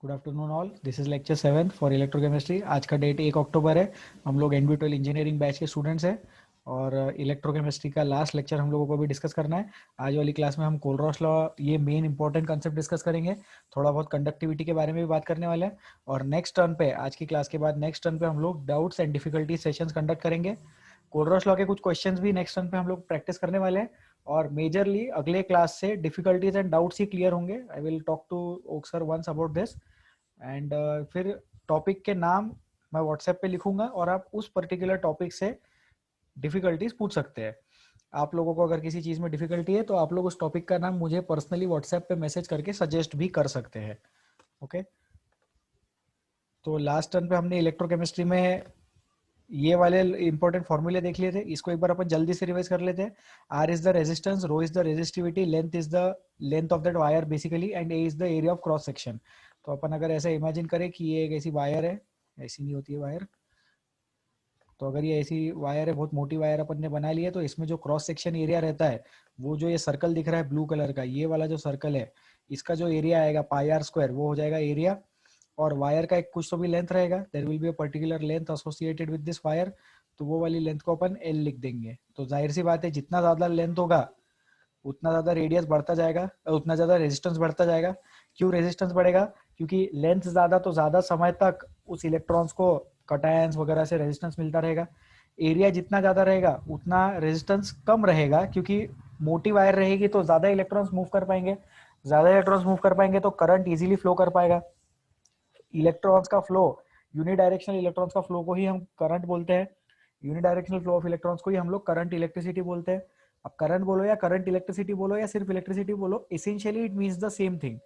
Good afternoon all, this is lecture 7 for electrochemistry. आज का date 1 अक्टूबर है। हम लोग NB12 इंजीनियरिंग बैच के स्टूडेंट्स हैं और इलेक्ट्रोकेमिस्ट्री का लास्ट लेक्चर हम लोगों को भी डिस्कस करना है। आज वाली क्लास में हम कोलरॉस लॉ, ये मेन इंपॉर्टेंट कंसेप्ट डिस्कस करेंगे। थोड़ा बहुत कंडक्टिविटी के बारे में भी बात करने वाले हैं और नेक्स्ट टर्न पे, आज की क्लास के बाद नेक्स्ट टर्न पे हम लोग doubts and difficulty sessions conduct करेंगे। कोलरॉस लॉ के कुछ क्वेश्चंस भी नेक्स्ट टर्न पे हम लोग प्रैक्टिस करने वाले हैं और मेजरली अगले क्लास से डिफिकल्टीज एंड डाउट्स ही क्लियर होंगे। आई विल टॉक टू ओक sir once about this and फिर टॉपिक के नाम मैं व्हाट्सएप पे लिखूंगा और आप उस पर्टिकुलर टॉपिक से डिफिकल्टीज पूछ सकते हैं। आप लोगों को अगर किसी चीज में डिफिकल्टी है तो आप लोग उस टॉपिक का नाम मुझे पर्सनली व्हाट्सएप पे मैसेज करके सजेस्ट भी कर सकते हैं। ओके, तो लास्ट टर्न पे हमने इलेक्ट्रोकेमिस्ट्री में ये वाले इंपॉर्टेंट फॉर्मूले देख लिए थे। इसको एक बार अपन जल्दी से रिवाइज कर लेते हैं। R is the resistance, rho is the resistivity, length is the length of that wire basically and A is the area of cross section. तो अपन अगर ऐसा इमेजिन करें कि ये एक ऐसी वायर है, ऐसी नहीं होती है वायर, तो अगर ये ऐसी वायर है, बहुत मोटी वायर अपन ने बना ली है, तो इसमें जो क्रॉस सेक्शन एरिया रहता है, वो जो ये सर्कल दिख रहा है ब्लू कलर का, ये वाला जो सर्कल है, इसका जो एरिया आएगा पाई आर स्क्वायर, वो हो जाएगा एरिया। और वायर का एक कुछ तो भी लेंथ रहेगा, there will be a particular length associated with this wire, तो वो वाली लेंथ को अपन एल लिख देंगे। तो जाहिर सी बात है, जितना ज्यादा लेंथ होगा उतना ज्यादा रेडियस बढ़ता जाएगा, उतना ज्यादा रेजिस्टेंस बढ़ता जाएगा। क्यों रेजिस्टेंस बढ़ेगा? क्योंकि लेंथ ज्यादा तो ज्यादा समय तक उस इलेक्ट्रॉन्स को कटायंस वगैरह से रेजिस्टेंस मिलता रहेगा। एरिया जितना ज्यादा रहेगा उतना रेजिस्टेंस कम रहेगा, क्योंकि मोटी वायर रहेगी तो ज्यादा इलेक्ट्रॉन्स मूव कर पाएंगे, ज्यादा इलेक्ट्रॉन्स मूव कर पाएंगे तो करंट इजीली फ्लो कर पाएगा। इलेक्ट्रॉन्स का फ्लो, यूनिडायरेक्शनल इलेक्ट्रॉन्स का फ्लो को ही हम करंट बोलते हैं। यूनिडायरेक्शनल फ्लो ऑफ इलेक्ट्रॉन्स को ही हम लोग करंट इलेक्ट्रिसिटी बोलते हैं। अब करंट बोलो या करंट इलेक्ट्रिसिटी बोलो या सिर्फ इलेक्ट्रिसिटी बोलो, essentially it means the same thing,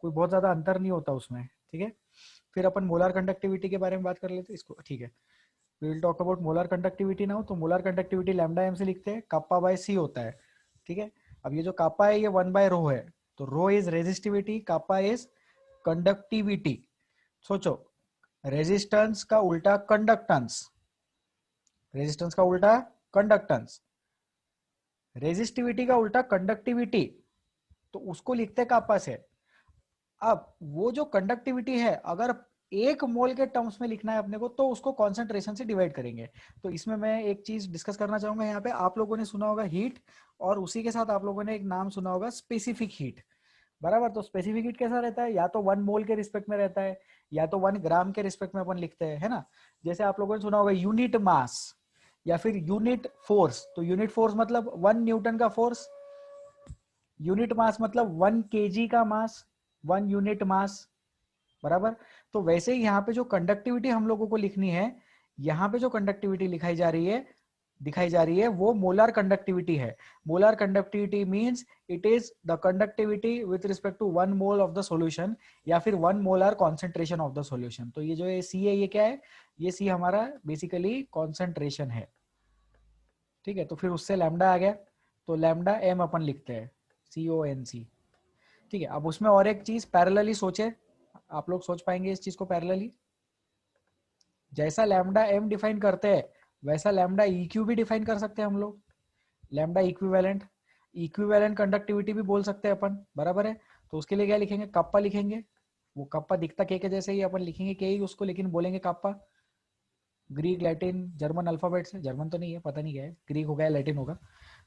कोई बहुत ज्यादा अंतर नहीं होता उसमें। ठीक है, फिर अपन मोलर कंडक्टिविटी के बारे में बात कर लेते हैं इसको। ठीक है, we will talk about molar conductivity now. तो मोलर कंडक्टिविटी लैम्डा एम से लिखते हैं, काप्पा बाय सी होता है। ठीक है, अब ये जो काप्पा है ये 1/रो है, तो रो इज रेजिस्टिविटी, काप्पा इज कंडक्टिविटी। सोचो, रेजिस्टेंस का उल्टा कंडक्टेंस, रेजिस्टेंस का उल्टा कंडक्टेंस, रेजिस्टिविटी का उल्टा कंडक्टिविटी, तो उसको लिखते हैं काप्पा से। अब वो जो कंडक्टिविटी है, अगर एक मोल के टर्म्स में लिखना है अपने को, तो उसको कॉन्सेंट्रेशन से डिवाइड करेंगे। तो इसमें मैं एक चीज डिस्कस करना चाहूंगा यहाँ पे। आप लोगों ने सुना होगा हीट, और उसी के साथ आप लोगों ने एक नाम सुना होगा स्पेसिफिक हीट। बराबर, तो स्पेसिफिक हीट कैसा रहता है? या तो 1 मोल के रिस्पेक्ट में रहता है, या तो 1 ग्राम के रिस्पेक्ट में अपन लिखते हैं, है ना। जैसे आप लोगों ने सुना होगा यूनिट मास या फिर यूनिट फोर्स। तो यूनिट फोर्स मतलब 1 न्यूटन का फोर्स, यूनिट मास मतलब 1 kg का मास, 1 यूनिट मास। बराबर, तो वैसे ही यहाँ पे जो कंडक्टिविटी हम लोगों को लिखनी है, यहाँ पे जो कंडक्टिविटी लिखाई जा रही है, दिखाई जा रही है, वो मोलर कंडक्टिविटी है। Molar conductivity means it is the conductivity with respect to 1 mole of the solution, या फिर 1 molar concentration of the solution. तो ये जो ये सी है, ये क्या है? ये सी हमारा बेसिकली कॉन्सेंट्रेशन है। ठीक है, तो फिर उससे लैम्डा आ गया, तो लैम्डा एम अपन लिखते हैं, CONC। ठीक है, अब उसमें और एक चीज पैरेलली सोचे, आप लोग सोच पाएंगे इस चीज को पैरेलली। जैसा लैम्डा एम डिफाइन करते हैं, वैसा लैम्डा EQ भी डिफाइन कर सकते हैं हम लोग। लैम्डा इक्विवेलेंट, इक्विवेलेंट कंडक्टिविटी भी बोल सकते हैं अपन। बराबर है, तो उसके लिए क्या लिखेंगे? कप्पा लिखेंगे। वो कप्पा दिखता के जैसे ही, अपन लिखेंगे के ही उसको, लेकिन बोलेंगे kappa. Greek, Latin, German alphabet से, जर्मन तो नहीं है, पता नहीं क्या है, ग्रीक होगा या लैटिन होगा।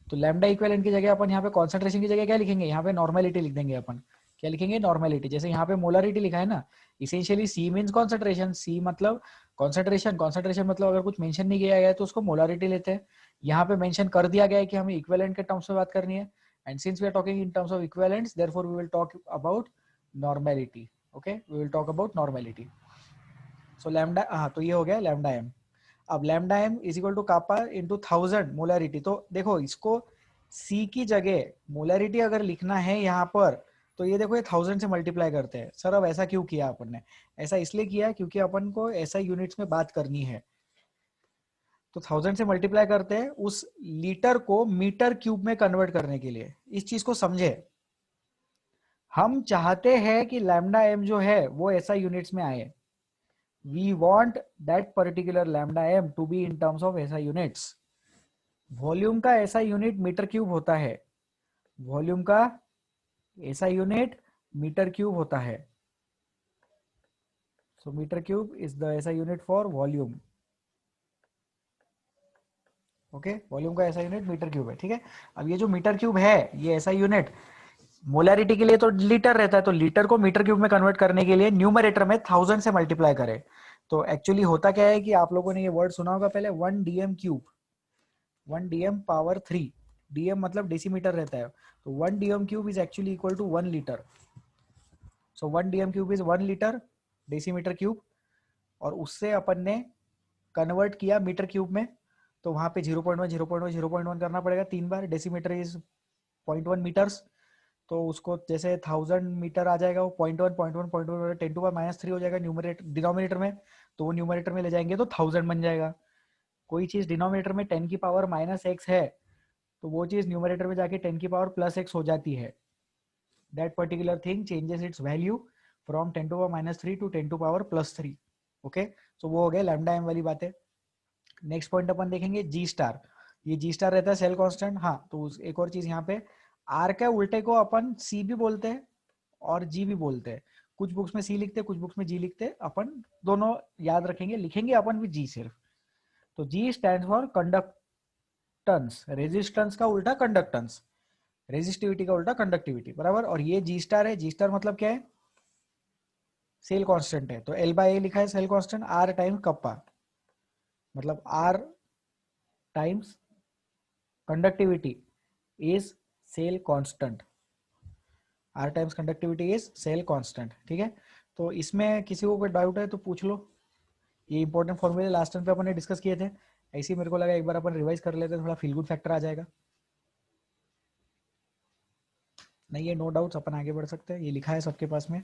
तो लैम्डा इक्विवेलेंट की जगह अपन यहाँ पे कॉन्सेंट्रेशन की जगह क्या लिखेंगे? यहाँ पे नॉर्मेलिटी लिख देंगे अपन। क्या लिखेंगे? नॉर्मेलिटी। जैसे यहाँ पे मोलरिटी लिखा है ना, इसेंशियली सी मीन्स कॉन्सेंट्रेशन, सी मतलब कॉन्सेंट्रेशन, कॉन्सेंट्रेशन मतलब अगर कुछ मेंशन नहीं किया गया है तो उसको मोलरिटी लेते हैं। यहाँ पे मेंशन कर दिया गया है कि हमें इक्विवेलेंट के टर्म्स में बात करनी है, and since we are talking in terms of equivalents, therefore we will talk about normality. Okay, we will talk about normality. So lambda, हाँ, तो ये हो गया लैम्डा एम। अब lambda M is equal to kappa into 1000 molarity. तो देखो, इसको सी की जगह मोलरिटी अगर लिखना है यहाँ पर, तो ये देखो, ये 1000 से मल्टीप्लाई करते हैं। सर अब ऐसा क्यों किया अपन ने? ऐसा इसलिए किया क्योंकि अपन को ऐसा यूनिट्स में बात करनी है, तो 1000 से मल्टीप्लाई करते हैं उस लीटर को मीटर क्यूब में कन्वर्ट करने के लिए। इस चीज को समझे, हम चाहते हैं कि लैम्डा एम जो है वो ऐसा यूनिट्स में आए। we want that particular lambda m to be in terms of SI units। Volume का SI यूनिट मीटर क्यूब होता है, वॉल्यूम का SI यूनिट मीटर क्यूब होता है। So meter cube is the SI unit for volume. Okay, volume का SI unit metre cube है, ठीक है। अब ये जो मीटर क्यूब है, ये SI यूनिट मोलैरिटी के लिए तो लीटर रहता है, तो लीटर को मीटर क्यूब में कन्वर्ट करने के लिए न्यूमरेटर में 1000 से मल्टीप्लाई करें। तो एक्चुअली होता क्या है कि आप लोगों ने ये वर्ड सुना होगा पहले, 1 DM cube, 1 DM power 3, DM मतलब डेसीमीटर रहता है, तो 1 DM cube is actually equal to 1 litre. So 1 DM cube is 1 litre decimetre cube, और उससे अपन ने कन्वर्ट किया मीटर क्यूब में, तो वहां पे 0.1 0.1 0.1 करना पड़ेगा 3 बार। डेसीमीटर इज 0.1 मीटर्स, तो उसको जैसे 1000 मीटर आ जाएगा, वो 0.1 10 टू पावर -3 हो जाएगा न्यूमरेटर डिनोमिनेटर में, तो वो न्यूमरेटर में ले जाएंगे तो 1000 बन जाएगा। कोई चीज डिनोमिनेटर में 10 की पावर -x है, तो वो चीज न्यूमरेटर में जाके 10 की पावर +x हो जाती है। That particular thing changes its value from 10 to power -3 to 10 to power +3। Okay, so वो हो गया लैम्डा एम वाली बातें। नेक्स्ट पॉइंट अपन देखेंगे जी स्टार। ये जी स्टार रहता है सेल कांस्टेंट। हाँ, तो एक और चीज यहाँ पे, आर के उल्टे को अपन सी भी बोलते हैं और जी भी बोलते हैं। कुछ बुक्स में सी लिखते हैं, कुछ बुक्स में जी लिखते हैं, अपन दोनों याद रखेंगे, लिखेंगे अपन भी जी सिर्फ। तो G stand for conductance, resistance का उल्टा कंडक्टेंस, रेजिस्टिविटी का उल्टा कंडक्टिविटी, बराबर। और ये जी स्टार है, जी स्टार मतलब क्या है, सेल कांस्टेंट है, तो एल बाय ए लिखा है cell constant, R times kappa, मतलब R times conductivity is cell constant, R times conductivity is cell constant, ठीक है। तो इसमें किसी को कोई डाउट है तो पूछ लो। ये इंपॉर्टेंट फॉर्मूले लास्ट टाइम पे अपन ने डिस्कस किए थे, ऐसे ही मेरे को लगा एक बार अपन रिवाइज कर लेते हैं, थोड़ा फील गुड फैक्टर आ जाएगा। नहीं है, नो डाउट्स, अपन आगे बढ़ सकते हैं, ये लिखा है सबके पास में।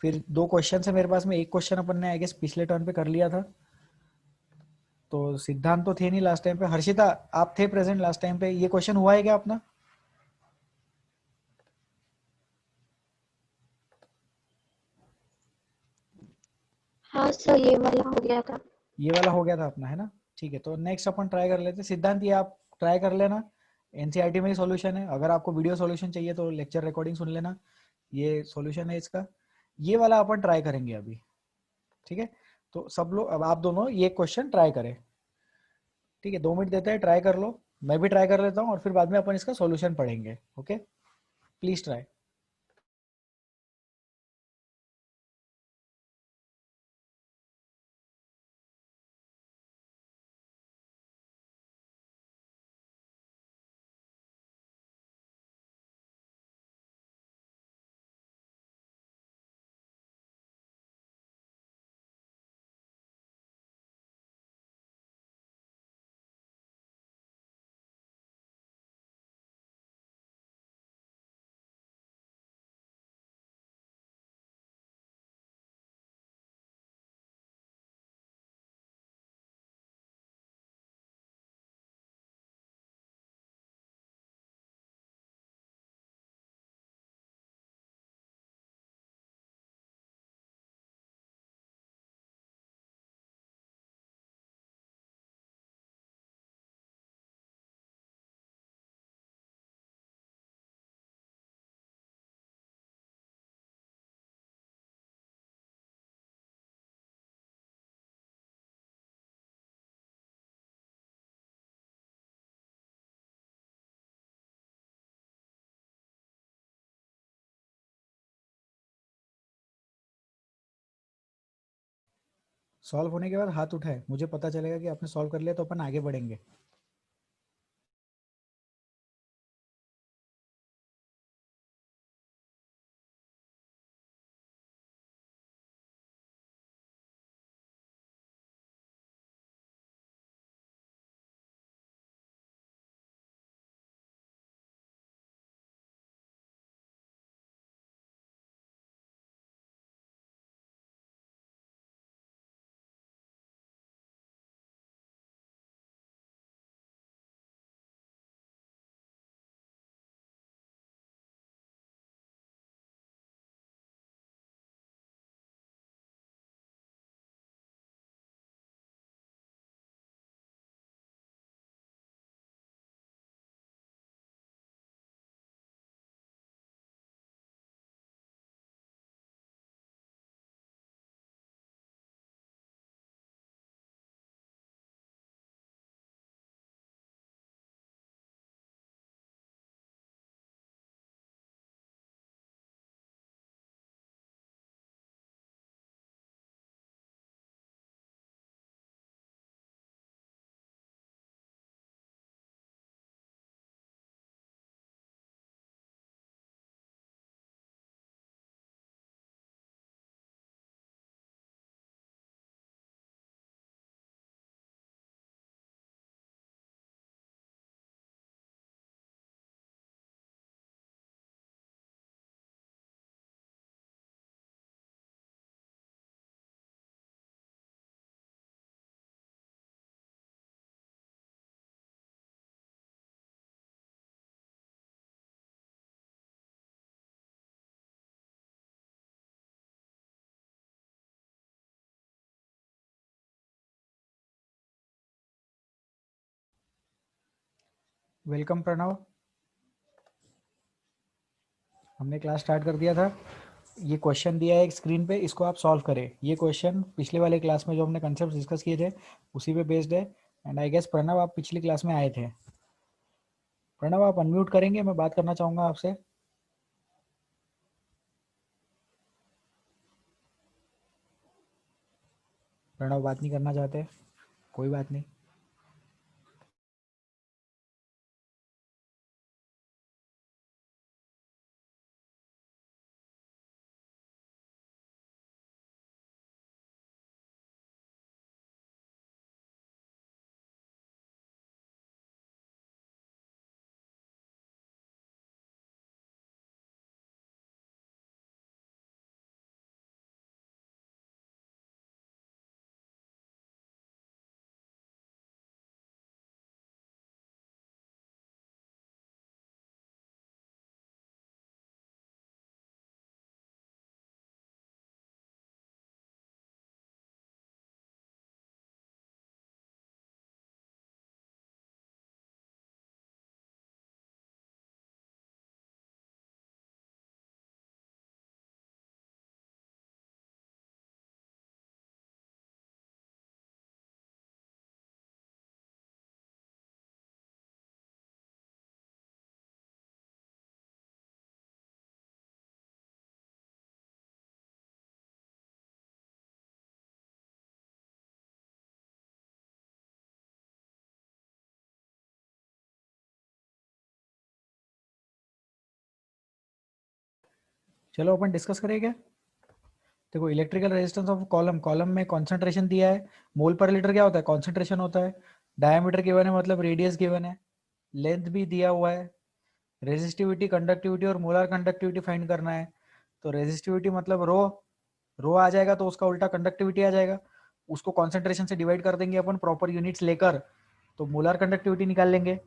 फिर 2 क्वेश्चन है मेरे पास में, एक क्वेश्चन अपन ने आई गेस पिछले टर्न पे कर लिया था, तो सिद्धांत तो थे नहीं लास्ट टाइम पे। हर्षिता, आप थे प्रेजेंट लास्ट टाइम पे, ये क्वेश्चन हुआ है क्या अपना? हाँ सर, ये वाला हो गया था। ये वाला हो गया था अपना, है ना? ठीक है, तो नेक्स्ट अपन ट्राई कर लेते हैं। सिद्धांत, ये आप ट्राई कर लेना, एनसीईआरटी में ही सॉल्यूशन है। अगर आपको वीडियो सॉल्यूशन चाहिए तो लेक्चर रिकॉर्डिंग सुन लेना, ये सॉल्यूशन है इसका। ये वाला अपन ट्राई करेंगे अभी, ठीक है। तो सब लोग, अब आप दोनों ये क्वेश्चन ट्राई करें, ठीक है। 2 मिनट देते हैं, ट्राई कर लो, मैं भी ट्राई कर लेता हूँ, और फिर बाद में अपन इसका सॉल्यूशन पढ़ेंगे। Okay, please try. सॉल्व होने के बाद हाथ उठाए, मुझे पता चलेगा कि आपने सॉल्व कर लिया, तो अपन आगे बढ़ेंगे। वेलकम प्रणव, हमने क्लास स्टार्ट कर दिया था। ये क्वेश्चन दिया है एक स्क्रीन पे, इसको आप सॉल्व करें। ये क्वेश्चन पिछले वाले क्लास में जो हमने कंसेप्ट डिस्कस किए थे उसी पे बेस्ड है। एंड आई गेस प्रणव आप पिछली क्लास में आए थे। प्रणव आप अनम्यूट करेंगे, मैं बात करना चाहूँगा आपसे। प्रणव बात नहीं करना चाहते, कोई बात नहीं। चलो अपन डिस्कस करें क्या। देखो electrical resistance of column, column में कॉन्सेंट्रेशन दिया है, मोल पर लीटर क्या होता है, कॉन्सेंट्रेशन होता है। डायमीटर गिवन है मतलब रेडियस गिवन है, लेंथ भी दिया हुआ है। रेजिस्टिविटी, कंडक्टिविटी और मोलर कंडक्टिविटी फाइंड करना है। तो रेजिस्टिविटी मतलब रो, रो आ जाएगा तो उसका उल्टा कंडक्टिविटी आ जाएगा। उसको कॉन्सेंट्रेशन से डिवाइड कर देंगे अपन प्रॉपर यूनिट्स लेकर, तो मोलर कंडक्टिविटी निकाल लेंगे।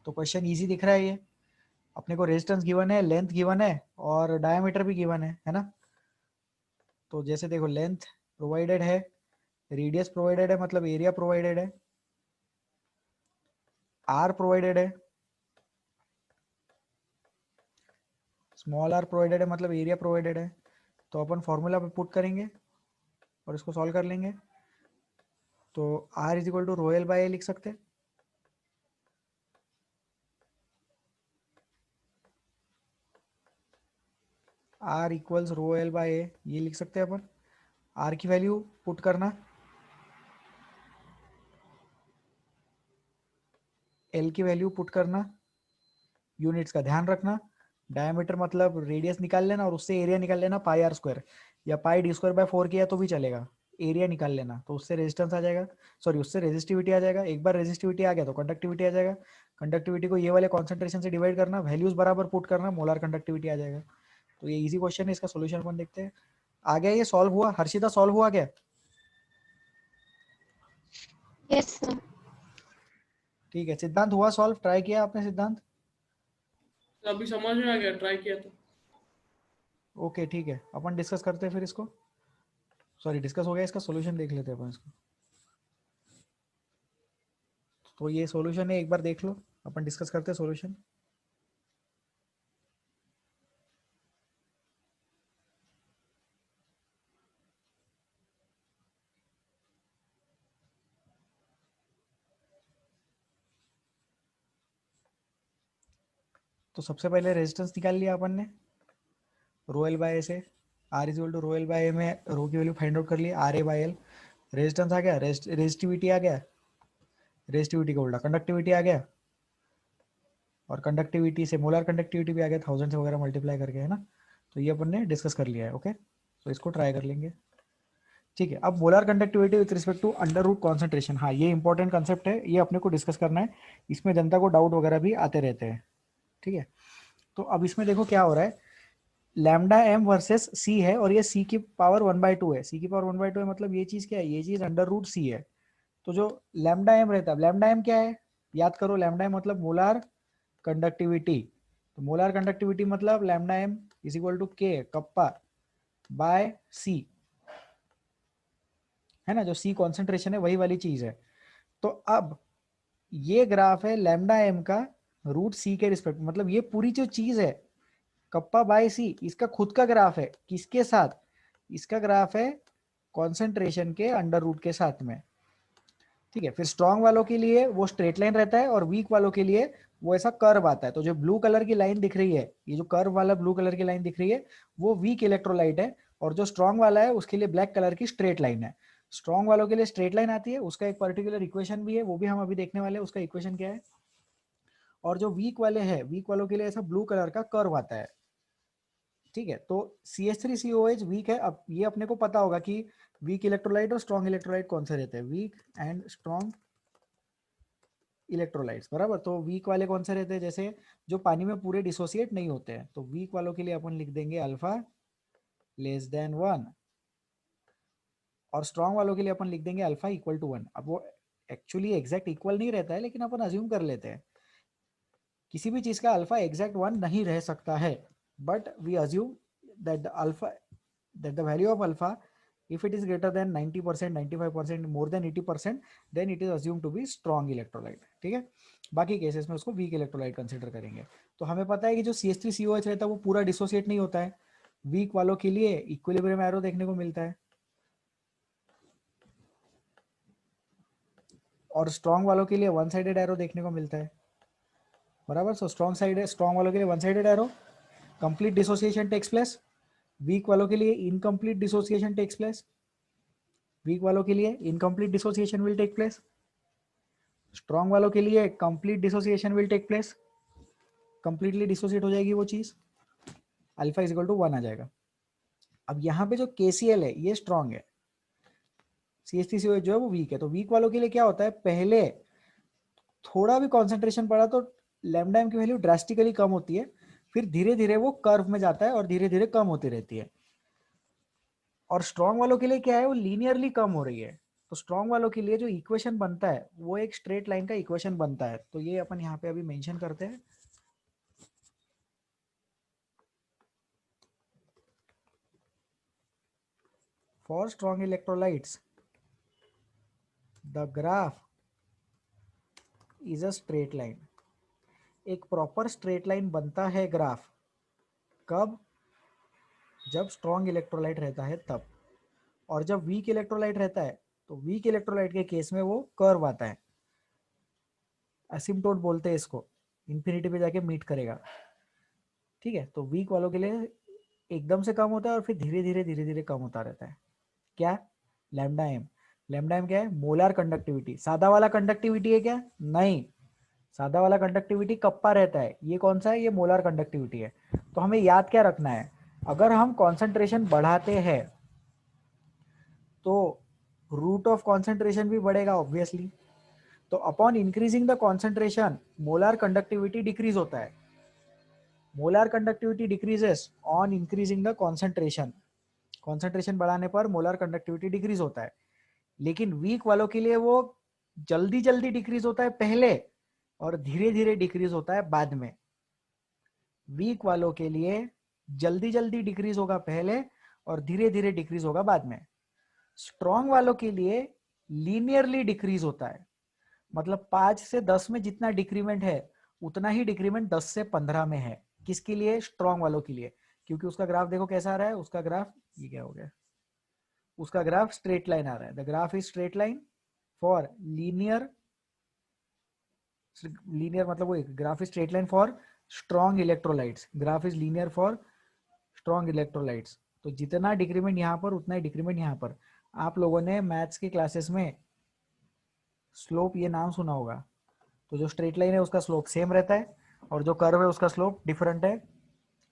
तो क्वेश्चन इजी दिख रहा है ये। अपने को रेजिस्टेंस गिवन है, लेंथ गिवन है और डायमीटर भी गिवन है ना। तो जैसे देखो लेंथ प्रोवाइडेड है, रेडियस प्रोवाइडेड है मतलब एरिया प्रोवाइडेड है, आर प्रोवाइडेड है, स्मॉल आर प्रोवाइडेड है मतलब एरिया प्रोवाइडेड है। तो अपन फॉर्मूला पे पुट करेंगे और इसको सॉल्व कर लेंगे। तो R is equal to rho L by A लिख सकते हैं। R equals rho L by A, ये लिख सकते हैं अपन। आर की वैल्यू पुट करना, एल की वैल्यू पुट करना, यूनिट्स का ध्यान रखना। डायमीटर मतलब रेडियस निकाल लेना और उससे एरिया निकाल लेना पाई आर स्क्वायर, या पाई डी स्क्वायर बाय 4 किया तो भी चलेगा। एरिया निकाल लेना तो उससे रेजिस्टेंस आ जाएगा, सॉरी उससे रेजिस्टिविटी आ जाएगा। एक बार रेजिस्टिविटी आ गया तो कंडक्टिविटी आ जाएगा। कंडक्टिविटी को ये वाले कॉन्सेंट्रेशन से डिवाइड करना, वैल्यूज बराबर पुट करना, मोलर कंडक्टिविटी आ जाएगा। तो ये इजी क्वेश्चन है, इसका सोल्यूशन अपन देखते हैं। आ गया, ये सॉल्व हुआ हर्षिता, सॉल्व हुआ क्या। Yes sir. ठीक है, सिद्धांत हुआ सॉल्व, ट्राई किया आपने सिद्धांत। तो अभी समझ में आ गया, ट्राई किया तो। ओके ठीक है, अपन डिस्कस करते हैं फिर इसको। सॉरी डिस्कस हो गया, इसका सोल्यूशन देख लेते हैं अपन इसको। तो ये सॉल्यूशन है, एक बार देख लो, अपन डिस्कस करते हैं सॉल्यूशन। तो सबसे पहले रेजिस्टेंस निकाल लिया अपन ने रो एल बाय ए से। R is equal to rho L by A में रो की वैल्यू फाइंड आउट कर ली, R A by L. Resistance आ गया, रेजिस्टिविटी आ गया, रेजिस्टिविटी का उल्टा कंडक्टिविटी आ गया, और कंडक्टिविटी से मोलर कंडक्टिविटी भी आ गया 1000 से वगैरह मल्टीप्लाई करके, है ना। तो ये अपन ने डिस्कस कर लिया है। ओके, तो इसको ट्राई कर लेंगे। ठीक है, अब molar conductivity with respect to under root concentration, हाँ ये इंपॉर्टेंट कंसेप्ट है, ये अपने को डिस्कस करना है। इसमें जनता को डाउट वगैरह भी आते रहते हैं। ठीक है, तो अब इसमें देखो क्या हो रहा है, लैम्डा एम वर्सेस सी है और ये सी की पावर 1/2 है। सी की पावर 1/2 है मतलब ये चीज क्या है, ये चीज अंडर रूट सी है। तो जो लैम्डा एम रहता है, लैम्डा एम क्या है, याद करो, लैम्डा एम मतलब मोलार कंडक्टिविटी। तो मोलार कंडक्टिविटी मतलब lambda M is equal to के कप्पा बाय सी, है ना। जो सी कॉन्सेंट्रेशन है वही वाली चीज है। तो अब ये ग्राफ है लैम्डा एम का रूट सी के रिस्पेक्ट, मतलब ये पूरी जो चीज है कप्पा बाय सी, इसका खुद का ग्राफ है। किसके साथ? इसका ग्राफ है कॉन्सेंट्रेशन के अंडर रूट के साथ में। ठीक है, फिर स्ट्रॉन्ग वालों के लिए वो स्ट्रेट लाइन रहता है और वीक वालों के लिए वो ऐसा कर्व आता है। तो जो ब्लू कलर की लाइन दिख रही है, ये जो कर्व वाला ब्लू कलर की लाइन दिख रही है, वो वीक इलेक्ट्रोलाइट है, और जो स्ट्रॉन्ग वाला है उसके लिए ब्लैक कलर की स्ट्रेट लाइन है। स्ट्रॉन्ग वालों के लिए स्ट्रेट लाइन आती है, उसका एक पर्टिकुलर इक्वेशन भी है, वो भी हम अभी देखने वाले हैं उसका इक्वेशन क्या है। और जो वीक वाले हैं, वीक वालों के लिए ऐसा ब्लू कलर का कर्व आता है। ठीक है, तो CH3COH वीक है। अब ये अपने को पता होगा कि वीक इलेक्ट्रोलाइट और स्ट्रॉन्ग इलेक्ट्रोलाइट कौन से रहते हैं, वीक एंड स्ट्रॉन्ग इलेक्ट्रोलाइट्स, बराबर। तो वीक वाले कौन से रहते हैं, जैसे जो पानी में पूरे डिसोसिएट नहीं होते हैं, तो वीक वालों के लिए अपन लिख देंगे अल्फा लेस देन 1, और स्ट्रॉन्ग वालों के लिए अपन लिख देंगे अल्फा इक्वल टू 1। अब वो एक्चुअली एग्जैक्ट इक्वल नहीं रहता है, लेकिन अपन अज्यूम कर लेते हैं। किसी भी चीज का अल्फा एग्जैक्ट 1 नहीं रह सकता है, but we assume that the alpha, that the value of alpha, if it is greater than 90%, 95%, more than 80%, then it is assumed to be strong electrolyte। ठीक है, बाकी केसेस में उसको वीक इलेक्ट्रोलाइट कंसिडर करेंगे। तो हमें पता है कि जो CH3COH रहता है वो पूरा डिसोसिएट नहीं होता है। वीक वालों के लिए इक्विलिब्रियम एरो देखने को मिलता है, और स्ट्रॉन्ग वालों के लिए वन साइडेड एरो देखने को मिलता है, बराबर। सो स्ट्रॉन्ग वालों के लिए one sided arrow, complete dissociation takes place. Weak वालों के लिए incomplete dissociation takes place, weak वालों के लिए incomplete dissociation will take place. Strong वालों के लिए complete dissociation will take place, completely dissociate हो जाएगी वो चीज, अल्फा इज इक्वल टू 1 आ जाएगा। अब यहाँ पे जो KCl है ये स्ट्रॉन्ग है, CH3COH जो है वो वीक है। तो वीक वालों के लिए क्या होता है, पहले थोड़ा भी कॉन्सेंट्रेशन बढ़ा तो लैम्डा एम की वैल्यू ड्रास्टिकली कम होती है, फिर धीरे धीरे वो कर्व में जाता है और धीरे धीरे कम होती रहती है। और स्ट्रॉन्ग वालों के लिए क्या है, वो लीनियरली कम हो रही है। तो स्ट्रॉन्ग वालों के लिए जो इक्वेशन बनता है वो एक स्ट्रेट लाइन का इक्वेशन बनता है। तो ये अपन यहाँ पे अभी मेंशन करते हैं। For strong electrolytes the graph is a straight line. एक प्रॉपर स्ट्रेट लाइन बनता है ग्राफ, कब? जब स्ट्रॉन्ग इलेक्ट्रोलाइट रहता है तब। और जब वीक इलेक्ट्रोलाइट रहता है तो वीक इलेक्ट्रोलाइट के केस में वो कर्व आता है, एसिम्पटोट बोलते हैं इसको, इंफिनिटी पे जाके मीट करेगा। ठीक है, तो वीक वालों के लिए एकदम से कम होता है और फिर धीरे धीरे कम होता रहता है। क्या? Lambda M. लैम्डा एम क्या है? Molar conductivity. सादा वाला कंडक्टिविटी है क्या? नहीं, सादा वाला कंडक्टिविटी कप्पा रहता है। ये कौन सा है? ये मोलार कंडक्टिविटी है। तो हमें याद क्या रखना है, अगर हम कॉन्सेंट्रेशन बढ़ाते हैं तो रूट ऑफ कॉन्सेंट्रेशन भी बढ़ेगा ऑब्वियसली। तो upon increasing the concentration molar conductivity decrease होता है। Molar conductivity decreases on increasing the concentration. Concentration बढ़ाने पर मोलार कंडक्टिविटी डिक्रीज होता है। लेकिन वीक वालों के लिए वो जल्दी जल्दी डिक्रीज होता है पहले और धीरे धीरे डिक्रीज होता है बाद में। वीक वालों के लिए जल्दी जल्दी डिक्रीज होगा पहले और धीरे धीरे डिक्रीज होगा बाद में। स्ट्रॉन्ग वालों के लिए लीनियरली डिक्रीज होता है, मतलब 5 से 10 में जितना डिक्रीमेंट है उतना ही डिक्रीमेंट 10 से 15 में है। किसके लिए? स्ट्रॉन्ग वालों के लिए, क्योंकि उसका ग्राफ देखो कैसा आ रहा है। उसका ग्राफ, ये क्या हो गया, उसका ग्राफ स्ट्रेट लाइन आ रहा है। The graph is straight line for linear, linear मतलब वो graph is straight line for strong electrolytes. Graph is linear for strong electrolytes. तो जितना डिक्रीमेंट यहाँ पर उतना ही डिक्रीमेंट यहाँ पर। आप लोगों ने मैथ्स की क्लासेस में स्लोप ये नाम सुना होगा। तो जो स्ट्रेट लाइन है उसका स्लोप सेम रहता है और जो कर्व है उसका स्लोप डिफरेंट है।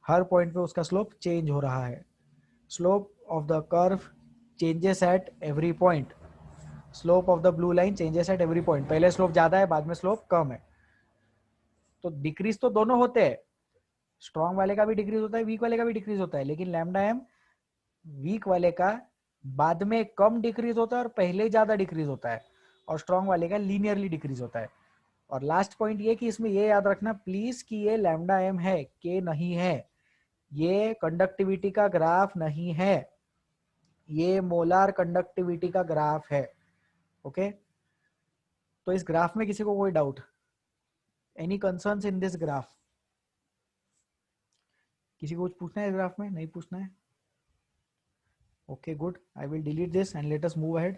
हर पॉइंट पे उसका स्लोप चेंज हो रहा है। Slope of the curve changes at every point. Slope of the blue line changes at every point. पहले स्लोप ज्यादा है, बाद में स्लोप कम है। तो डिक्रीज तो दोनों होते हैं, स्ट्रॉन्ग वाले का भी डिक्रीज होता है, वीक वाले का भी डिक्रीज होता है। लेकिन लैम्डा एम वीक वाले का बाद में कम डिक्रीज होता है और पहले ज्यादा डिक्रीज होता है, और स्ट्रॉन्ग वाले का लीनियरली डिक्रीज होता है। और लास्ट पॉइंट ये कि इसमें ये याद रखना प्लीज कि ये लैम्डा एम है, के नहीं है। ये कंडक्टिविटी का ग्राफ नहीं है, ये मोलार कंडक्टिविटी का ग्राफ है। ओके, तो इस ग्राफ में किसी को कोई doubt, any concerns in this graph? किसी को कुछ पूछना है इस ग्राफ में? नहीं पूछना है? Okay good, I will delete this and let us move ahead.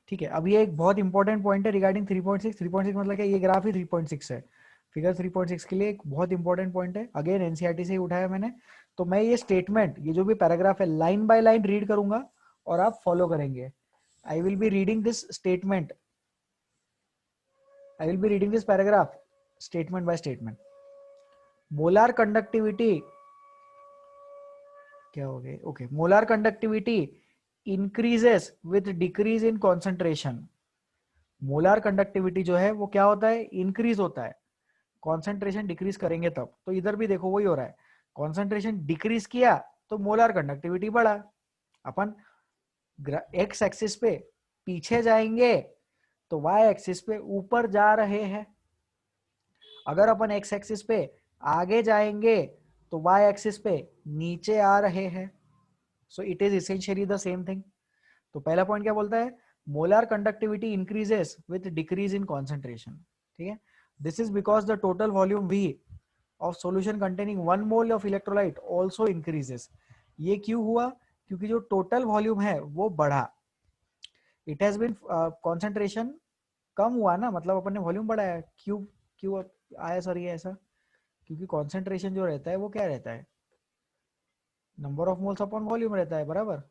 ठीक है, अब ये एक बहुत इंपॉर्टेंट पॉइंट है रिगार्डिंग 3.6। 3.6 मतलब क्या, ये ग्राफ ही 3.6 है। फिगर 3.6 के लिए एक बहुत इंपॉर्टेंट पॉइंट है, अगेन एनसीईआरटी से ही उठाया मैंने। तो मैं ये स्टेटमेंट, ये जो भी पैराग्राफ है, लाइन बाय लाइन रीड करूंगा और आप फॉलो करेंगे। I will be reading this statement, I will be reading this paragraph statement by statement. Molar conductivity, क्या हो गया? Okay, molar conductivity increases with decrease in concentration. Molar conductivity जो है वो क्या होता है? इंक्रीज होता है, कॉन्सेंट्रेशन डिक्रीज करेंगे तब। तो इधर भी देखो वही हो रहा है, कॉन्सेंट्रेशन डिक्रीज किया तो मोलार कंडक्टिविटी बढ़ा। अपन एक्स एक्सिस पे पीछे जाएंगे तो वाई एक्सिस पे ऊपर जा रहे हैं, अगर अपन एक्स एक्सिस पे आगे जाएंगे तो वाई एक्सिस पे नीचे आ रहे हैं। So it is essentially the same thing. तो पहला पॉइंट क्या बोलता है? Molar conductivity increases with decrease in concentration. ठीक है, this is because the total volume V of solution containing 1 mole of electrolyte also increases। ये क्यों हुआ? क्योंकि जो टोटल वॉल्यूम है वो बढ़ा। इट हैज बीन कॉन्सेंट्रेशन कम हुआ ना, मतलब अपन ने वॉल्यूम बढ़ाया। क्यों क्यों आया सर ये ऐसा? क्योंकि कॉन्सेंट्रेशन जो रहता है वो क्या रहता है? Number of moles upon volume रहता है, बराबर।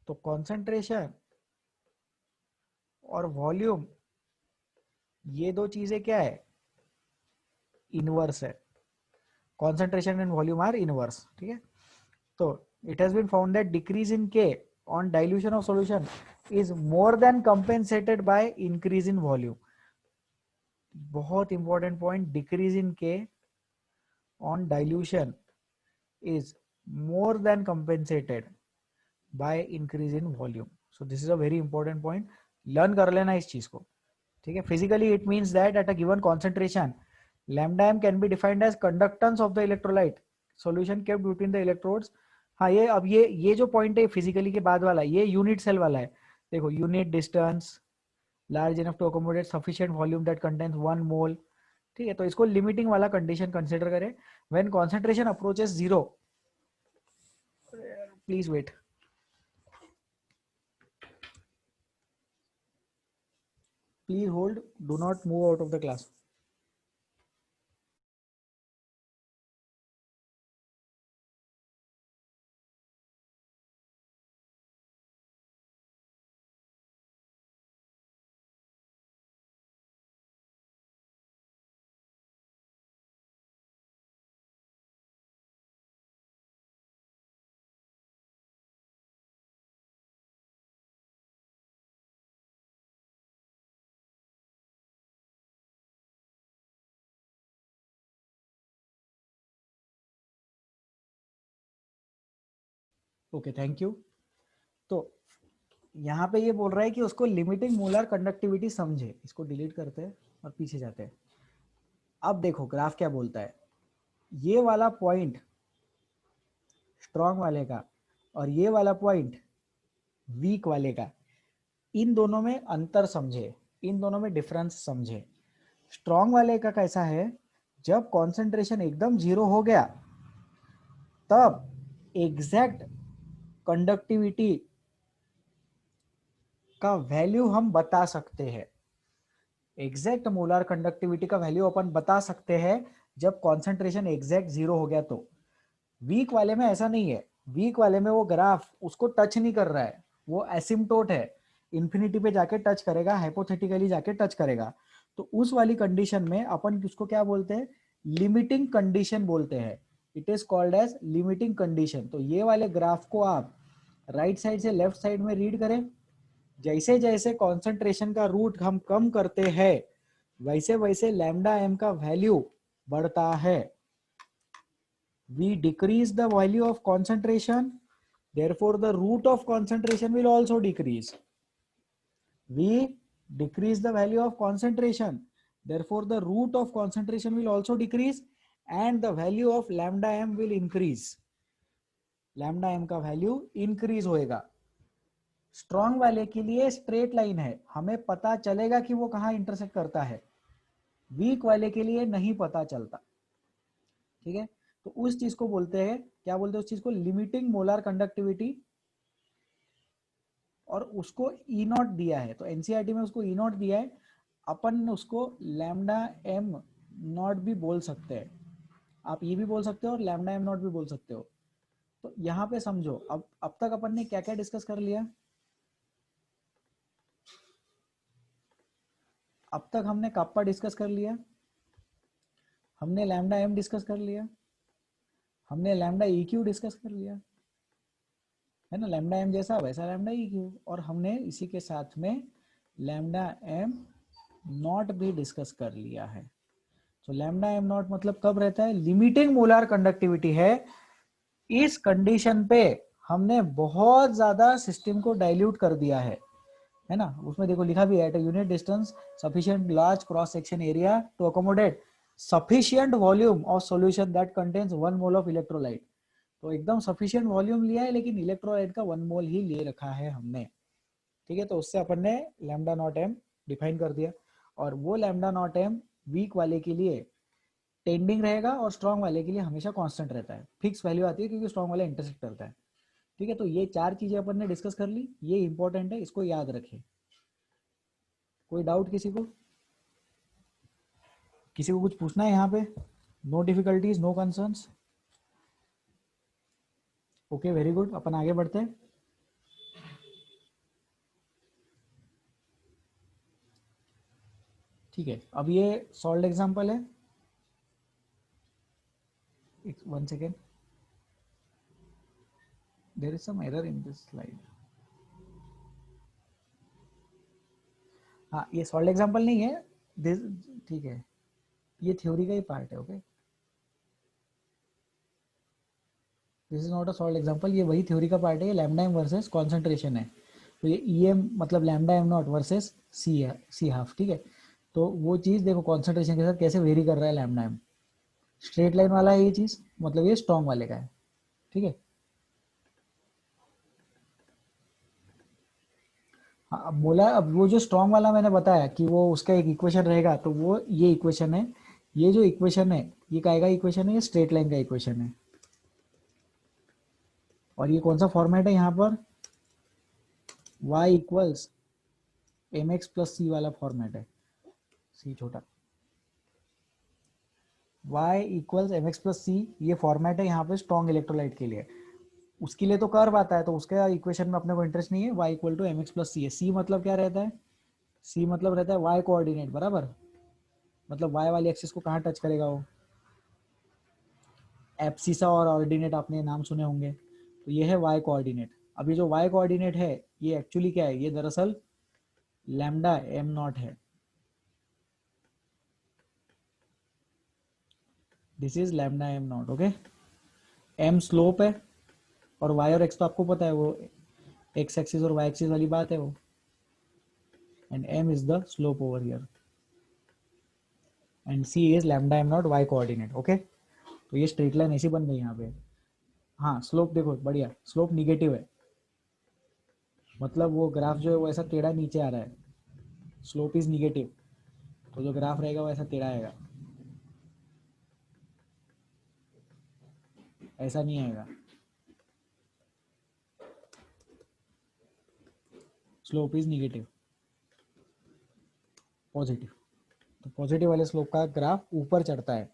तो कॉन्सेंट्रेशन और वॉल्यूम, ये दो चीजें क्या है? इनवर्स है। Concentration and volume are inverse. ठीक है, तो it has been found that decrease in K on dilution of solution is more than compensated by increase in volume। बहुत important point, decrease in K on dilution is more than compensated by increase in volume। so this is a very important point, learn कर लेना इस चीज को। ठीक है, physically it means that at a given concentration lambda m can be defined as conductance of the electrolyte solution kept between the electrodes। हाँ, ये अब ये जो पॉइंट है फिजिकली के बाद वाला, ये यूनिट सेल वाला है। देखो, unit distance large enough to accommodate sufficient volume that contains 1 mole. ठीक है, तो इसको लिमिटिंग वाला कंडीशन कंसीडर करें। When concentration approaches 0, please wait, please hold, do not move out of the class. Okay, thank you. तो यहाँ पे ये बोल रहा है कि उसको लिमिटिंग मोलर कंडक्टिविटी समझे। इसको डिलीट करते हैं और पीछे जाते हैं। अब देखो ग्राफ क्या बोलता है, ये वाला पॉइंट स्ट्रॉन्ग वाले का और ये वाला पॉइंट वीक वाले का, इन दोनों में अंतर समझे, इन दोनों में डिफरेंस समझे। स्ट्रॉन्ग वाले का कैसा है? जब कॉन्सेंट्रेशन एकदम 0 हो गया तब एग्जैक्ट कंडक्टिविटी का वैल्यू हम बता सकते हैं। एग्जैक्ट मोलर कंडक्टिविटी का वैल्यू अपन बता सकते हैं जब कॉन्सेंट्रेशन एग्जैक्ट 0 हो गया। तो वीक वाले में ऐसा नहीं है। वीक वाले में वो ग्राफ उसको टच नहीं कर रहा है, वो एसिम्प्टोट है, इन्फिनिटी पे जाके टच करेगा, हाइपोथेटिकली जाके टच करेगा। तो उस वाली कंडीशन में अपन उसको क्या बोलते हैं? लिमिटिंग कंडीशन बोलते हैं। It is called as limiting condition. तो ये वाले ग्राफ को आप राइट साइड से लेफ्ट साइड में रीड करें। जैसे जैसे कॉन्सेंट्रेशन का रूट हम कम करते हैं वैसे वैसे लैम्डा एम का वैल्यू बढ़ता है। we decrease the value of concentration, therefore the root of concentration will also decrease। we decrease the value of concentration, therefore the root of concentration will also decrease and the value of lambda m will increase। lambda m का value increase होएगा। Strong वाले के लिए straight line है, हमें पता चलेगा कि वो कहाँ इंटरसेक्ट करता है। वीक वाले के लिए नहीं पता चलता, ठीक है। तो उस चीज को बोलते हैं, क्या बोलते हैं उस चीज को, लिमिटिंग मोलार कंडक्टिविटी। और उसको ई नॉट दिया है, तो एनसीईआरटी में उसको ई नॉट दिया है, अपन उसको लैम्डा एम नॉट भी बोल सकते हैं। आप ये भी बोल सकते हो और लैम्डा एम नॉट भी बोल सकते हो। तो यहाँ पे समझो, अब तक अपन ने क्या क्या डिस्कस कर लिया। अब तक हमने काप्पा डिस्कस कर लिया, हमने लैम्डा एम डिस्कस कर लिया, हमने लैम्डा ई क्यू डिस्कस कर लिया, है ना, लैम्डा एम जैसा वैसा लैम्डा ई क्यू। और हमने इसी के साथ में लैम्डा एम नॉट भी डिस्कस कर लिया है। तो लैम्डा एम नॉट मतलब कब रहता है, लिमिटिंग मोलार कंडक्टिविटी है। इस कंडीशन पे हमने बहुत ज्यादा सिस्टम को डाइल्यूट कर दिया है ना। उसमें देखो लिखा भी है, at unit distance sufficient large cross section area to accommodate sufficient volume of solution that contains 1 mole of electrolyte. तो एकदम सफिशिएंट वॉल्यूम लिया है, लेकिन इलेक्ट्रोलाइट का 1 मोल ही ले रखा है हमने, ठीक है। तो उससे अपन ने लैम्डा नॉट एम डिफाइन कर दिया। और वो लैम्डा नॉट एम वीक वाले के लिए टेंडिंग रहेगा और स्ट्रॉन्ग वाले के लिए हमेशा कांस्टेंट रहता है, फिक्स वैल्यू आती है, क्योंकि स्ट्रॉन्ग वाला इंटरसेक्ट करता है, ठीक है। तो ये 4 चीजें अपन ने डिस्कस कर ली, ये इंपॉर्टेंट है, इसको याद रखें। कोई डाउट किसी को, किसी को कुछ पूछना है यहाँ पे? No difficulties, no concerns? Okay, very good, अपन आगे बढ़ते हैं। ठीक है, अब ये सॉल्व एग्जांपल है। 1 second, there is some error in this slide. हाँ, ये सॉल्व एग्जांपल नहीं है, ठीक है, ये थ्योरी का ही पार्ट है। Okay, this is not a solve example, ये वही थ्योरी का पार्ट है। ये लैम्डा एम वर्सेस कॉन्सेंट्रेशन है। तो ये ई एम मतलब lambda M not versus C है, सी हाफ, ठीक है। तो वो चीज़ देखो कॉन्सेंट्रेशन के साथ कैसे वेरी कर रहा है लैम्डा एम। स्ट्रेट लाइन वाला है ये चीज़, मतलब ये स्ट्रॉन्ग वाले का है, ठीक है। हाँ, अब बोला, अब वो जो स्ट्रॉन्ग वाला मैंने बताया कि वो उसका एक इक्वेशन रहेगा, तो वो ये इक्वेशन है। ये जो इक्वेशन है, ये काहेगा इक्वेशन है, ये स्ट्रेट लाइन का इक्वेशन है। और ये कौन सा फॉर्मेट है यहाँ पर, y equals M X plus C वाला फॉर्मेट है, सी छोटा, y equals M X plus C, ये फॉर्मेट है यहाँ पे स्ट्रॉन्ग इलेक्ट्रोलाइट के लिए। उसके लिए तो कर्व आता है, तो उसके इक्वेशन में अपने को इंटरेस्ट नहीं है। y equal to M X plus C है। c मतलब क्या रहता है, c मतलब रहता है y कोऑर्डिनेट, बराबर। मतलब y वाली एक्सिस को कहाँ टच करेगा वो, एब्सिसा और ऑर्डिनेट आपने नाम सुने होंगे, तो ये है y कोऑर्डिनेट। अभी जो y कोऑर्डिनेट है, ये एक्चुअली क्या है, ये दरअसल लैम्डा एम नॉट है। This is lambda M not, okay. m slope है, और y और x तो आपको पता है, वो x एक्सिस और y एक्सिस वाली बात है वो, and m is the slope over here, and c is lambda M not y coordinate, okay. तो ये स्ट्रेट लाइन ऐसी बन गई यहाँ पे। हाँ, स्लोप देखो बढ़िया, स्लोप निगेटिव है, मतलब वो ग्राफ जो है वो ऐसा टेढ़ा नीचे आ रहा है, स्लोप इज निगेटिव, तो जो ग्राफ रहेगा वो ऐसा टेढ़ा आएगा, ऐसा नहीं आएगा। Slope is negative, positive. तो पॉजिटिव वाले स्लोप का ग्राफ ऊपर चढ़ता है,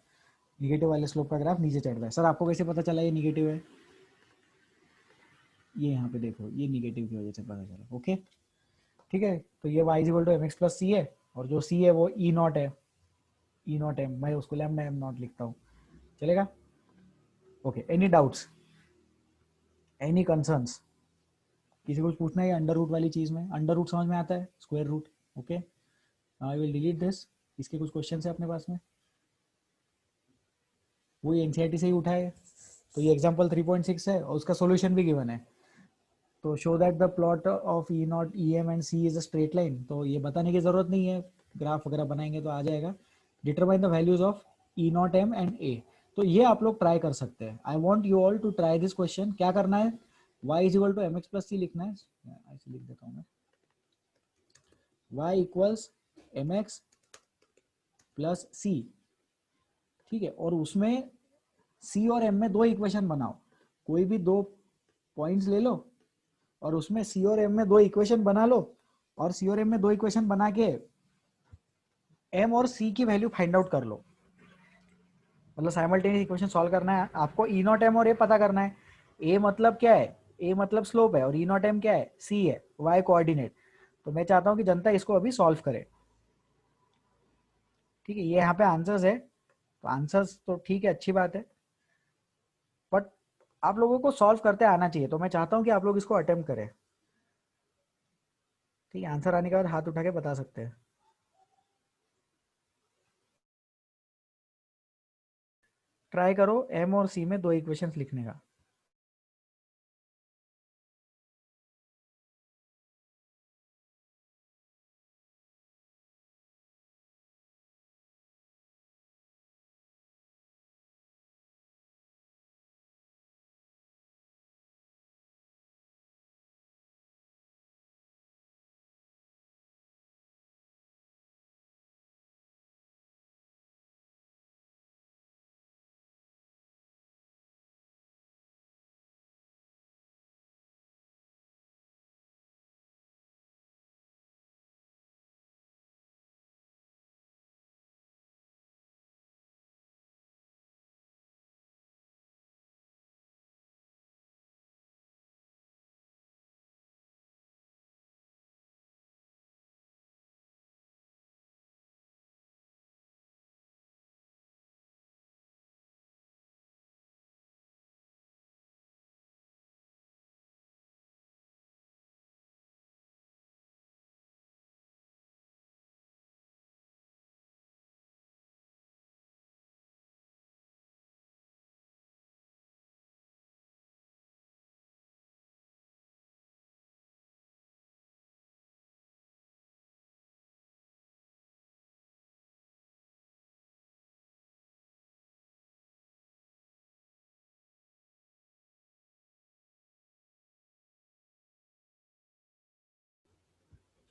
निगेटिव वाले स्लोप का ग्राफ नीचे चढ़ता है। सर आपको कैसे पता चला ये निगेटिव है, ये यहाँ पे देखो, ये निगेटिव की वजह से पता चला, ओके, ठीक है। तो ये y equal to M X plus C है, और जो c है वो ई नॉट है, ई नॉट एम, मैं उसको लैम्डा एम नॉट लिखता हूँ, चलेगा। Okay, any doubts, any concerns, किसी को कुछ पूछना है अंडर रूट वाली चीज में? अंडर रूट समझ में आता है, square root, okay. I will delete this. इसके कुछ क्वेश्चन है अपने पास में, वही एनसीईआरटी से ही उठाए। तो ये एग्जांपल 3.6 है और उसका सॉल्यूशन भी गिवन है। तो show that the plot of E not E M and C is a straight line, तो ये बताने की जरूरत नहीं है, ग्राफ वगैरह बनाएंगे तो आ जाएगा। Determine the values of E naught M and A, तो ये आप लोग ट्राई कर सकते हैं। I want you all to try this question. क्या करना है, y is equal to M X plus C लिखना है, ऐसे लिख देता हूँ मैं, y equals mx plus C, ठीक है। और उसमें c और m में दो इक्वेशन बनाओ, कोई भी दो पॉइंट्स ले लो और उसमें c और m में दो इक्वेशन बना लो, और c और m में दो इक्वेशन बना के m और c की वैल्यू फाइंड आउट कर लो। मतलब साइमल्टेनियस इक्वेशन सॉल्व करना है आपको, ई नॉट एम और ए पता करना है। ए मतलब क्या है, ए मतलब स्लोप है, और ई नॉट एम क्या है, सी है, वाई कोऑर्डिनेट। तो मैं चाहता हूं कि जनता इसको अभी सॉल्व करे, ठीक है। ये यहाँ पे आंसर्स है, तो आंसर्स तो ठीक है, अच्छी बात है, बट आप लोगों को सॉल्व करते आना चाहिए। तो मैं चाहता हूँ कि आप लोग इसको अटेम्प्ट करें, ठीक है। आंसर आने के बाद हाथ उठा के बता सकते हैं। ट्राई करो एम और सी में दो इक्वेशंस लिखने का।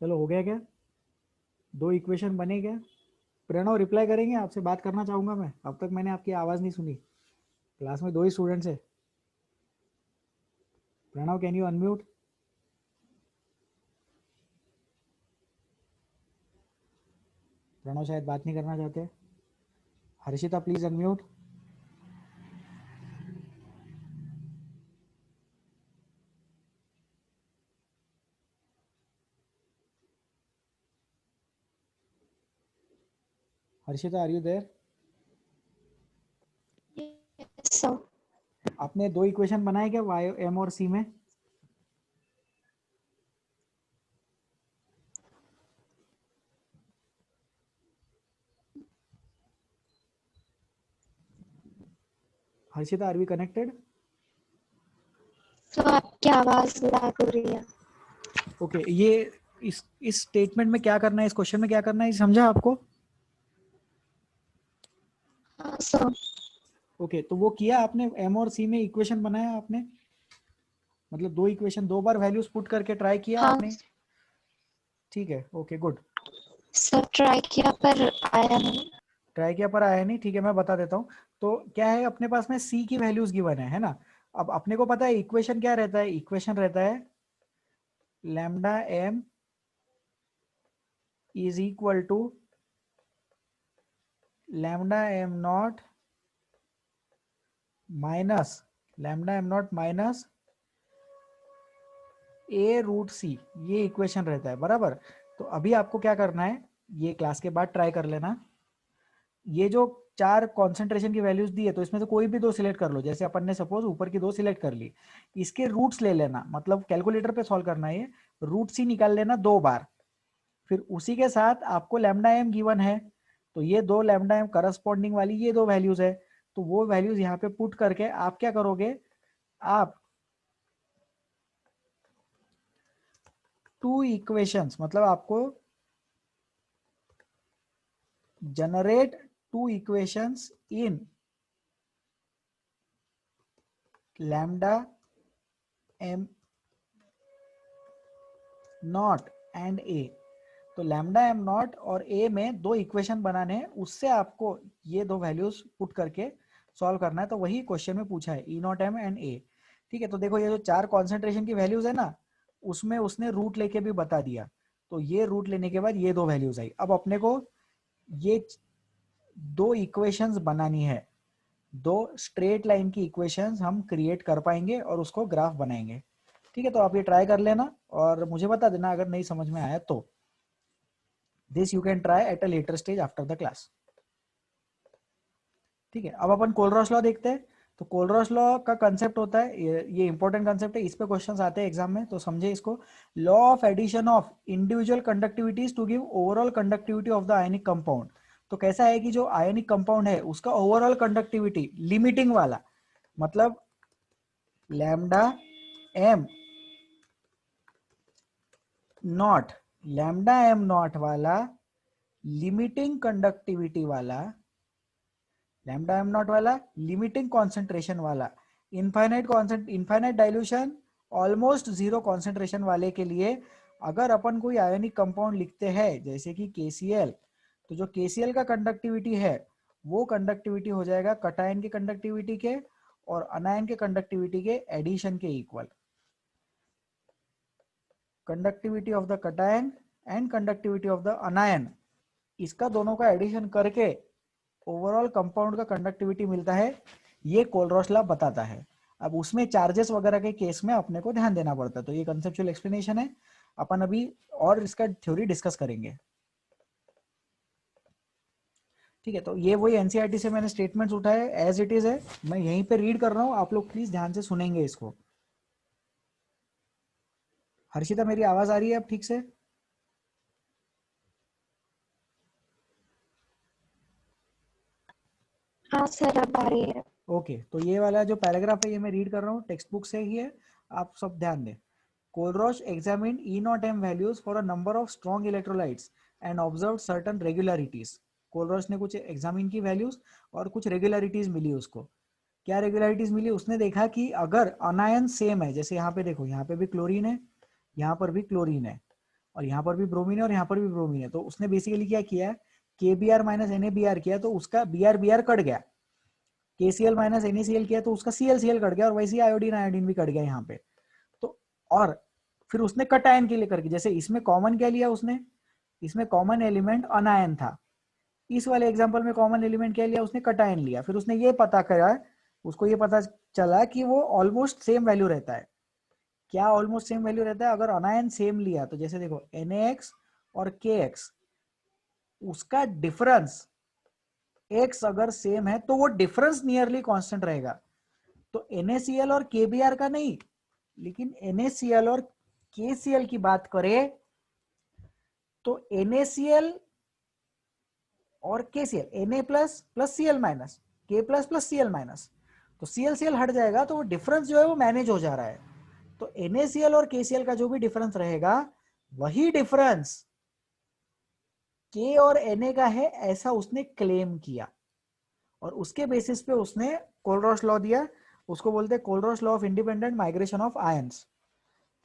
चलो हो गया क्या, दो इक्वेशन बने क्या। प्रणव रिप्लाई करेंगे, आपसे बात करना चाहूंगा मैं, अब तक मैंने आपकी आवाज नहीं सुनी। क्लास में दो ही स्टूडेंट्स है। Pranav can you unmute. Pranav शायद बात नहीं करना चाहते। Harshita please unmute. Harshita are you there. Yes, sir. आपने दो इक्वेशन बनाए क्या वाई एम और सी में। Harshita are we connected. तो आपकी आवाज लैग हो रही है। ओके, ये इस स्टेटमेंट में क्या करना है, इस क्वेश्चन में क्या करना है, समझा आपको। हाँ सर। ओके, तो वो किया आपने, एम और सी में इक्वेशन बनाया आपने, मतलब दो इक्वेशन दो बार वैल्यूज पुट करके ट्राई किया हाँ आपने, ठीक है। ओके गुड, सर, ट्राई किया पर आया नहीं। ट्राई किया पर आया नहीं, ठीक है। मैं बता देता हूँ। तो क्या है, अपने पास में सी की वैल्यूज गिवन है ना। अब अपने को पता है इक्वेशन क्या रहता है, इक्वेशन रहता है lambda M is equal to lambda M naught minus lambda M naught minus A root C, ये इक्वेशन रहता है बराबर। तो अभी आपको क्या करना है, ये क्लास के बाद ट्राई कर लेना। ये जो चार कॉन्सेंट्रेशन की वैल्यूज दी है, तो इसमें से कोई भी दो सिलेक्ट कर लो। जैसे अपन ने सपोज ऊपर की दो सिलेक्ट कर ली, इसके रूट्स ले लेना, मतलब कैलकुलेटर पे सॉल्व करना है, ये रूट सी निकाल लेना दो बार। फिर उसी के साथ आपको लैम्डा एम गिवन है, तो ये दो लैम्डा एम करस्पॉन्डिंग वाली ये दो वैल्यूज है, तो वो वैल्यूज यहाँ पे पुट करके आप क्या करोगे, आप टू इक्वेशंस, मतलब आपको generate two equations in lambda M naught and A. तो लैम्डा एम नॉट और ए में दो इक्वेशन बनाने हैं, उससे आपको ये दो वैल्यूज पुट करके सॉल्व करना है। तो वही क्वेश्चन में पूछा है, ई नॉट एम एंड ए। ठीक है, तो देखो ये जो चार कॉन्सेंट्रेशन की वैल्यूज है ना, उसमें उसने रूट लेके भी बता दिया। तो ये रूट लेने के बाद ये दो वैल्यूज आई। अब अपने को ये दो इक्वेशंस बनानी है, दो स्ट्रेट लाइन की इक्वेशंस हम क्रिएट कर पाएंगे और उसको ग्राफ बनाएंगे। ठीक है, तो आप ये ट्राई कर लेना और मुझे बता देना अगर नहीं समझ में आया तो। This you can try at a later stage after the class. ठीक है, अब अपन कोलरॉस लॉ देखते हैं। तो कोलरॉस लॉ का कंसेप्ट होता है, ये इंपॉर्टेंट कंसेप्ट है, इस पे क्वेश्चंस आते हैं एग्जाम में, तो समझे इसको। Law of addition of individual conductivities to give overall conductivity of the ionic compound. तो कैसा है कि जो आयनिक कंपाउंड है उसका ओवरऑल कंडक्टिविटी लिमिटिंग वाला, मतलब lambda M not, lambda M not वाला लिमिटिंग कंडक्टिविटी वाला, लैम्डा एम नॉट वाला लिमिटिंग कॉन्सेंट्रेशन वाला, infinite dilution almost zero concentration वाले के लिए अगर अपन कोई आयनिक कंपाउंड लिखते हैं जैसे कि KCl, तो जो KCl का कंडक्टिविटी है वो कंडक्टिविटी हो जाएगा कटायन की कंडक्टिविटी के और अनायन के कंडक्टिविटी के एडिशन के equal. Conductivity of the cation and conductivity of the अनायन, इसका दोनों का एडिशन करके ओवरऑल कंपाउंड का कंडक्टिविटी मिलता है, ये कोलरॉस लॉ बताता है। अब उसमें चार्जेस वगैरह के केस में अपने को ध्यान देना पड़ता है। तो ये कंसेप्चुअल एक्सप्लेनेशन है, अपन अभी और इसका थ्योरी डिस्कस करेंगे। ठीक है, तो ये वही एनसीईआरटी से मैंने स्टेटमेंट्स उठाए, एज इट इज है, मैं यहीं पे रीड कर रहा हूँ, आप लोग प्लीज ध्यान से सुनेंगे इसको। हर्षिता मेरी आवाज आ रही है अब ठीक से? हाँ सर, अब आ रही है। ओके, तो ये वाला जो पैराग्राफ है ये मैं रीड कर रहा हूँ, टेक्स्ट बुक से ही है, आप सब ध्यान दें। Kohlrausch examined E naught M values for a number of strong electrolytes and observed certain regularities. Kohlrausch ने कुछ एग्जामिन की वैल्यूज और कुछ रेगुलरिटीज मिली उसको। क्या रेगुलरिटीज मिली? उसने देखा कि अगर अनायन सेम है, जैसे यहाँ पे देखो, यहाँ पे भी क्लोरीन है, यहाँ पर भी क्लोरीन है, और यहाँ पर भी ब्रोमीन है, और यहाँ पर भी ब्रोमीन है, तो उसने बेसिकली क्या किया, KBr माइनस NaBr किया तो उसका Br कट गया, KCl माइनस NaCl किया तो उसका ClCl कट गया, और वैसे ही आयोडीन आयोडीन भी कट गया यहाँ पे। तो और फिर उसने कटायन के लिए करके, जैसे इसमें कॉमन क्या लिया उसने, इसमें कॉमन एलिमेंट अनायन था, इस वाले एग्जांपल में कॉमन एलिमेंट क्या लिया उसने, कटायन लिया। फिर उसने ये पता करा, उसको ये पता चला कि वो ऑलमोस्ट सेम वैल्यू रहता है। क्या ऑलमोस्ट सेम वैल्यू रहता है? अगर अनायन सेम लिया तो जैसे देखो NaX और KX, उसका डिफरेंस x अगर सेम है तो वो डिफरेंस नियरली कांस्टेंट रहेगा। तो NaCl और KBr का नहीं, लेकिन NaCl और KCl की बात करें तो NaCl और KCl, Na plus plus Cl minus, K plus plus Cl minus, तो ClCl हट जाएगा, तो वो डिफरेंस जो है वो मैनेज हो जा रहा है। तो NaCl और KCl का जो भी डिफरेंस रहेगा, वही डिफरेंस K और Na का है, ऐसा उसने क्लेम किया, और उसके बेसिस पे उसने कोलरॉस लॉ दिया। उसको बोलते हैं Kohlrausch law of independent migration of ions.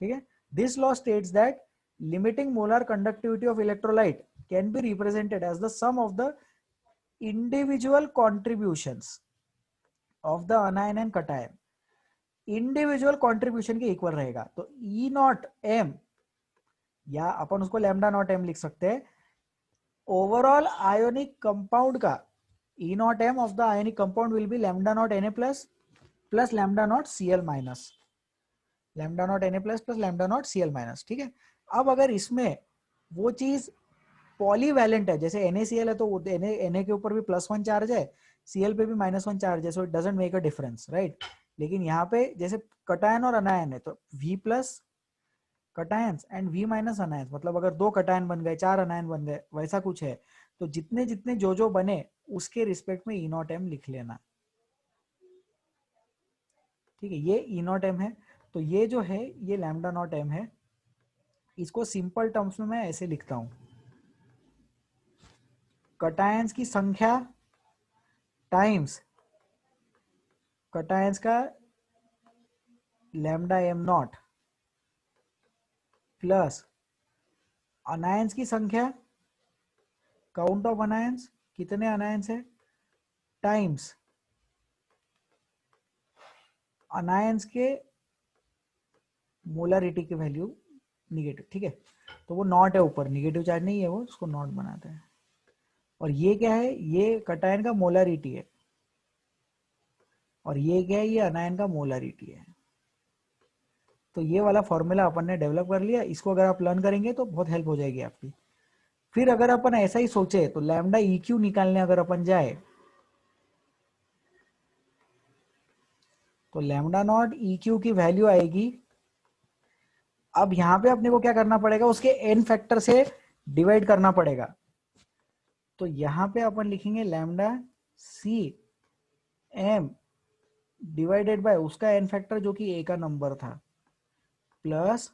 ठीक है, this law states that limiting molar conductivity of electrolyte can be represented as the sum of the individual contributions of the anion and cation. Individual contribution के equal रहेगा। तो ई naught M, या अपन उसको lambda naught M लिख सकते हैं, overall ionic compound का E naught M of the ionic compound will be lambda naught Na plus plus lambda naught Cl minus, lambda naught Na plus plus lambda naught Cl minus. ठीक है, अब अगर इसमें वो चीज पॉलीवैलेंट है, जैसे NaCl है तो Na के ऊपर भी +1 चार्ज है, Cl पे भी -1 चार्ज है, so it doesn't make a difference, right. लेकिन यहाँ पे जैसे कटायन और अनायन है तो V plus cations and V minus anions, मतलब अगर 2 कटायन बन गए 4 अनायन बन गए, वैसा कुछ है। तो जितने जितने जो बने उसके रिस्पेक्ट में E नॉट M लिख लेना। ठीक है, ये E नॉट M है, तो ये जो है ये लैम्डा नॉट M है। इसको सिंपल टर्म्स में मैं ऐसे लिखता हूं, कटायंस की संख्या टाइम्स कटायंस का lambda M not plus anions की संख्या, काउंट ऑफ अनायंस, कितने अनायंस है, टाइम्स अनायंस के मोलरिटी की वैल्यू निगेटिव, ठीक है। तो वो नॉट है ऊपर, निगेटिव चार्ज नहीं है वो, उसको नॉट बनाता है। और ये क्या है, ये कटायन का मोलरिटी है, और ये क्या है, ये अनायन का मोलरिटी है। तो ये वाला फॉर्मूला अपन ने डेवलप कर लिया, इसको अगर आप लर्न करेंगे तो बहुत हेल्प हो जाएगी आपकी। फिर अगर अपन ऐसा ही सोचे तो लैम्डा ई क्यू निकालने अगर अपन जाए तो लैम्डा नॉट ई क्यू की वैल्यू आएगी, अब यहां पे अपने को क्या करना पड़ेगा, उसके एन फैक्टर से डिवाइड करना पड़ेगा। तो यहां पे अपन लिखेंगे lambda C M divided by उसका एन फैक्टर जो कि ए का नंबर था, प्लस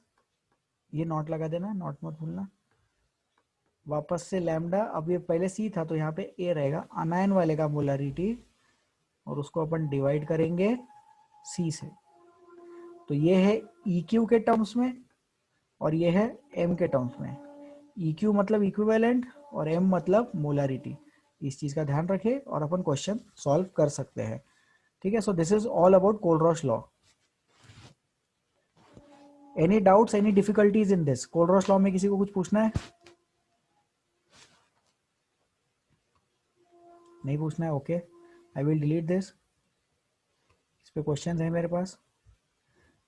ये नॉट लगा देना, नॉट मत भूलना, वापस से लैम्डा, अब ये पहले सी था तो यहाँ पे ए रहेगा, अनायन वाले का मोलरिटी, और उसको अपन डिवाइड करेंगे सी से। तो ये है ई क्यू के टर्म्स में और ये है एम के टर्म्स में। ई क्यू मतलब इक्विवेलेंट और एम मतलब मोलरिटी। इस चीज का ध्यान रखें और अपन क्वेश्चन सॉल्व कर सकते हैं, ठीक है। So this is all about Kohlrausch law. Any doubts, any difficulties in this Kohlrausch law में, किसी को कुछ पूछना है? नहीं पूछना है, okay, I will delete this. इस पे क्वेश्चन है मेरे पास,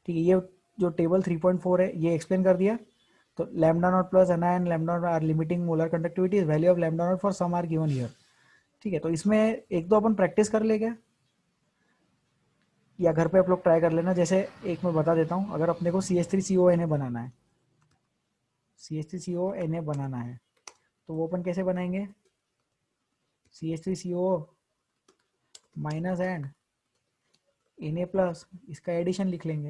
ठीक है। ये जो टेबल 3.4 है ये एक्सप्लेन कर दिया। तो lambda not plus anion lambda not are limiting molar conductivity, value of lambda not for some are given here, ठीक है। तो इसमें एक दो अपन प्रैक्टिस कर ले क्या, या घर पे आप लोग ट्राई कर लेना। जैसे एक मैं बता देता हूँ, अगर अपने को CH3CONA बनाना है, CH3CONA बनाना है तो वो अपन कैसे बनाएंगे, CH3CO minus and Na plus, इसका एडिशन लिख लेंगे,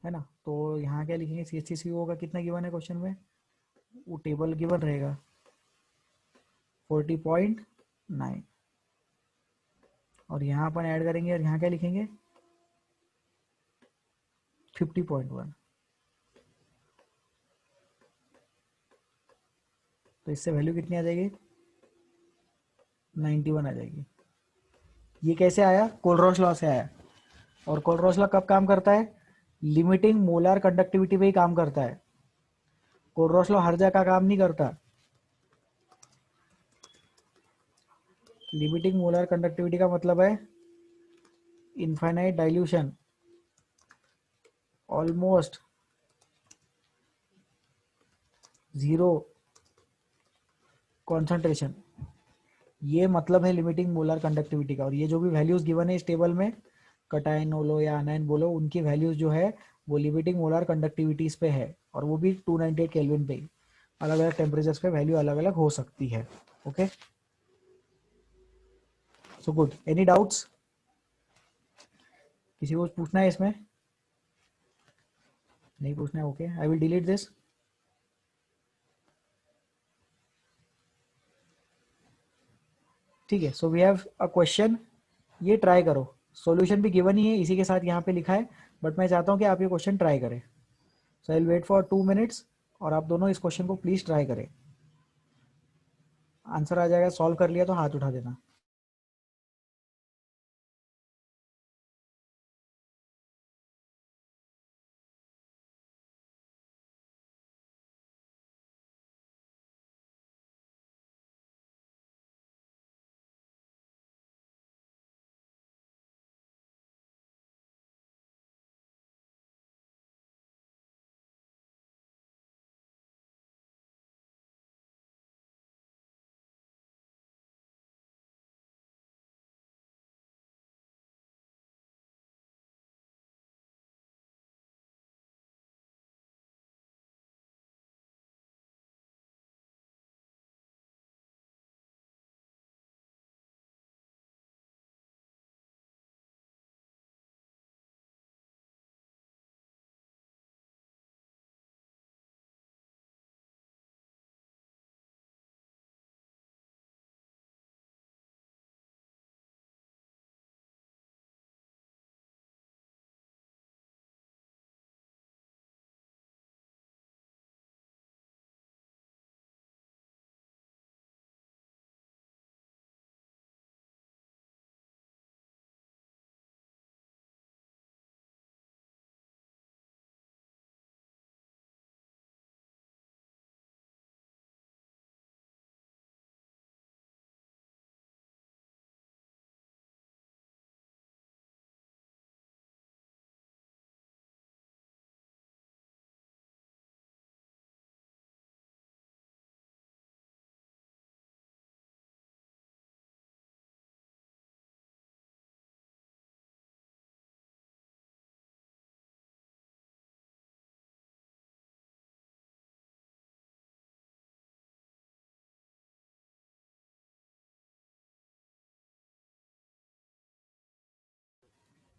है ना। तो यहाँ क्या लिखेंगे, CH3CO का कितना गिवन है क्वेश्चन में, वो टेबल गिवन रहेगा 40.9, और यहाँ अपन ऐड करेंगे और यहाँ क्या लिखेंगे 50.1। तो इससे वैल्यू कितनी आ जाएगी, 91 आ जाएगी। ये कैसे आया, कोलरॉश लॉ से आया। और कोलरॉश लॉ कब काम करता है, लिमिटिंग मोलार कंडक्टिविटी पे ही काम करता है। कोलरॉश लॉ हर जगह काम नहीं करता। लिमिटिंग मोलार कंडक्टिविटी का मतलब है infinite dilution, almost zero concentration, ये मतलब है लिमिटिंग मोलर कंडक्टिविटी का। और ये जो भी वैल्यूज गिवन है इस टेबल में, कटायन बोलो या अनायन बोलो, उनकी वैल्यूज जो है वो लिमिटिंग मोलर कंडक्टिविटीज पे है, और वो भी 298 केल्विन पे ही। अलग अलग टेम्परेचर्स पे वैल्यू अलग अलग हो सकती है, okay. So good, any doubts, किसी को पूछना है इसमें? नहीं पूछना है, okay, I will delete this. ठीक है, so we have a question, ये ट्राई करो। सॉल्यूशन भी गिवन ही है इसी के साथ यहाँ पे लिखा है, बट मैं चाहता हूँ कि आप ये क्वेश्चन ट्राई करें। So I will wait for 2 minutes, और आप दोनों इस क्वेश्चन को प्लीज ट्राई करें। आंसर आ जाएगा, सॉल्व कर लिया तो हाथ उठा देना।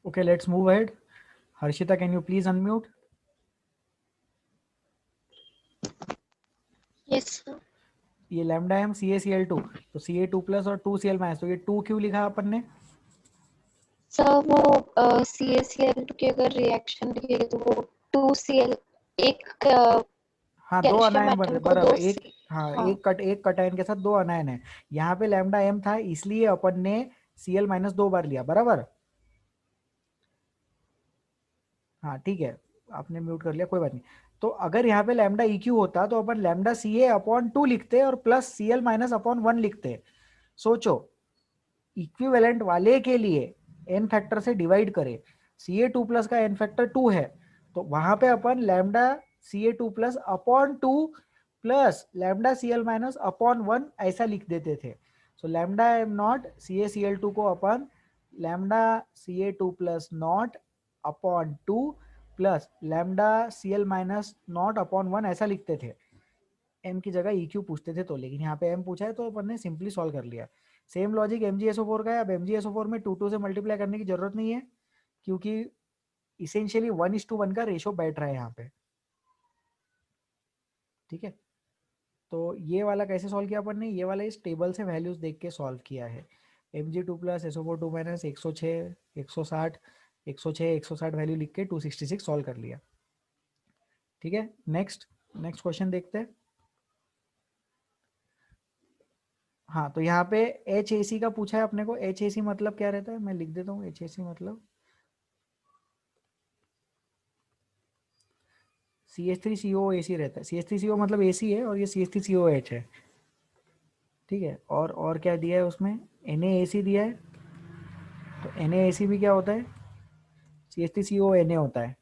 Okay, let's move ahead. Harshita, can you please unmute? Yes sir. ये लैम्डा एम CaCl2, तो Ca2+ और 2Cl-, तो ये 2 क्यों लिखा अपन ने? सर वो CaCl2 की अगर रिएक्शन लिखेंगे तो वो 2Cl एक हाँ, दो कैल्शियम अनायन बन एटम रहे को बराबर, दो एक, सी। हाँ, हाँ एक कटायन के साथ दो अनायन है। यहाँ पे लैम्डा एम था इसलिए अपन ने Cl- 2 बार लिया, बराबर। हाँ ठीक है, आपने म्यूट कर लिया, कोई बात नहीं। तो अगर यहाँ पे लैम्डा EQ होता तो अपन लैम्डा Ca/2 लिखते और प्लस Cl-1 लिखते। सोचो, इक्विवेलेंट वाले के लिए एन फैक्टर से डिवाइड करें, Ca2+ का एन फैक्टर 2 है, तो वहां पे अपन lambda Ca2+/2 plus lambda Cl-1 ऐसा लिख देते थे। सो लैम्डा एम नॉट CaCl2 को अपन lambda Ca2+0/2 plus lambda Cl-0/1 ऐसा लिखते थे। एम की जगह EQ पूछते थे तो, लेकिन यहाँ पे एम पूछा है तो अपन ने सिंपली सॉल्व कर लिया। सेम लॉजिक MgSO4 का है। अब MgSO4 में 2 से मल्टीप्लाई करने की जरूरत नहीं है, क्योंकि इसेंशियली 1:1 का रेशो बैठ रहा है यहाँ पे। ठीक है, तो ये वाला कैसे सॉल्व किया अपन ने? ये वाला इस टेबल से वैल्यूज देख के सॉल्व किया है। Mg2+SO4 2- 106, 160, 106, 160 वैल्यू लिख के 266 सॉल्व कर लिया। ठीक है, नेक्स्ट क्वेश्चन देखते हैं। हाँ, तो यहाँ पे HAC का पूछा है अपने को। HAC मतलब क्या रहता है, मैं लिख देता हूँ। HAC मतलब CH3COAC रहता है। CH3CO मतलब AC है और ये CH3COH है। ठीक है, और क्या दिया है उसमें? NaAC दिया है। तो NaAC भी क्या होता है? CH3CONa होता है।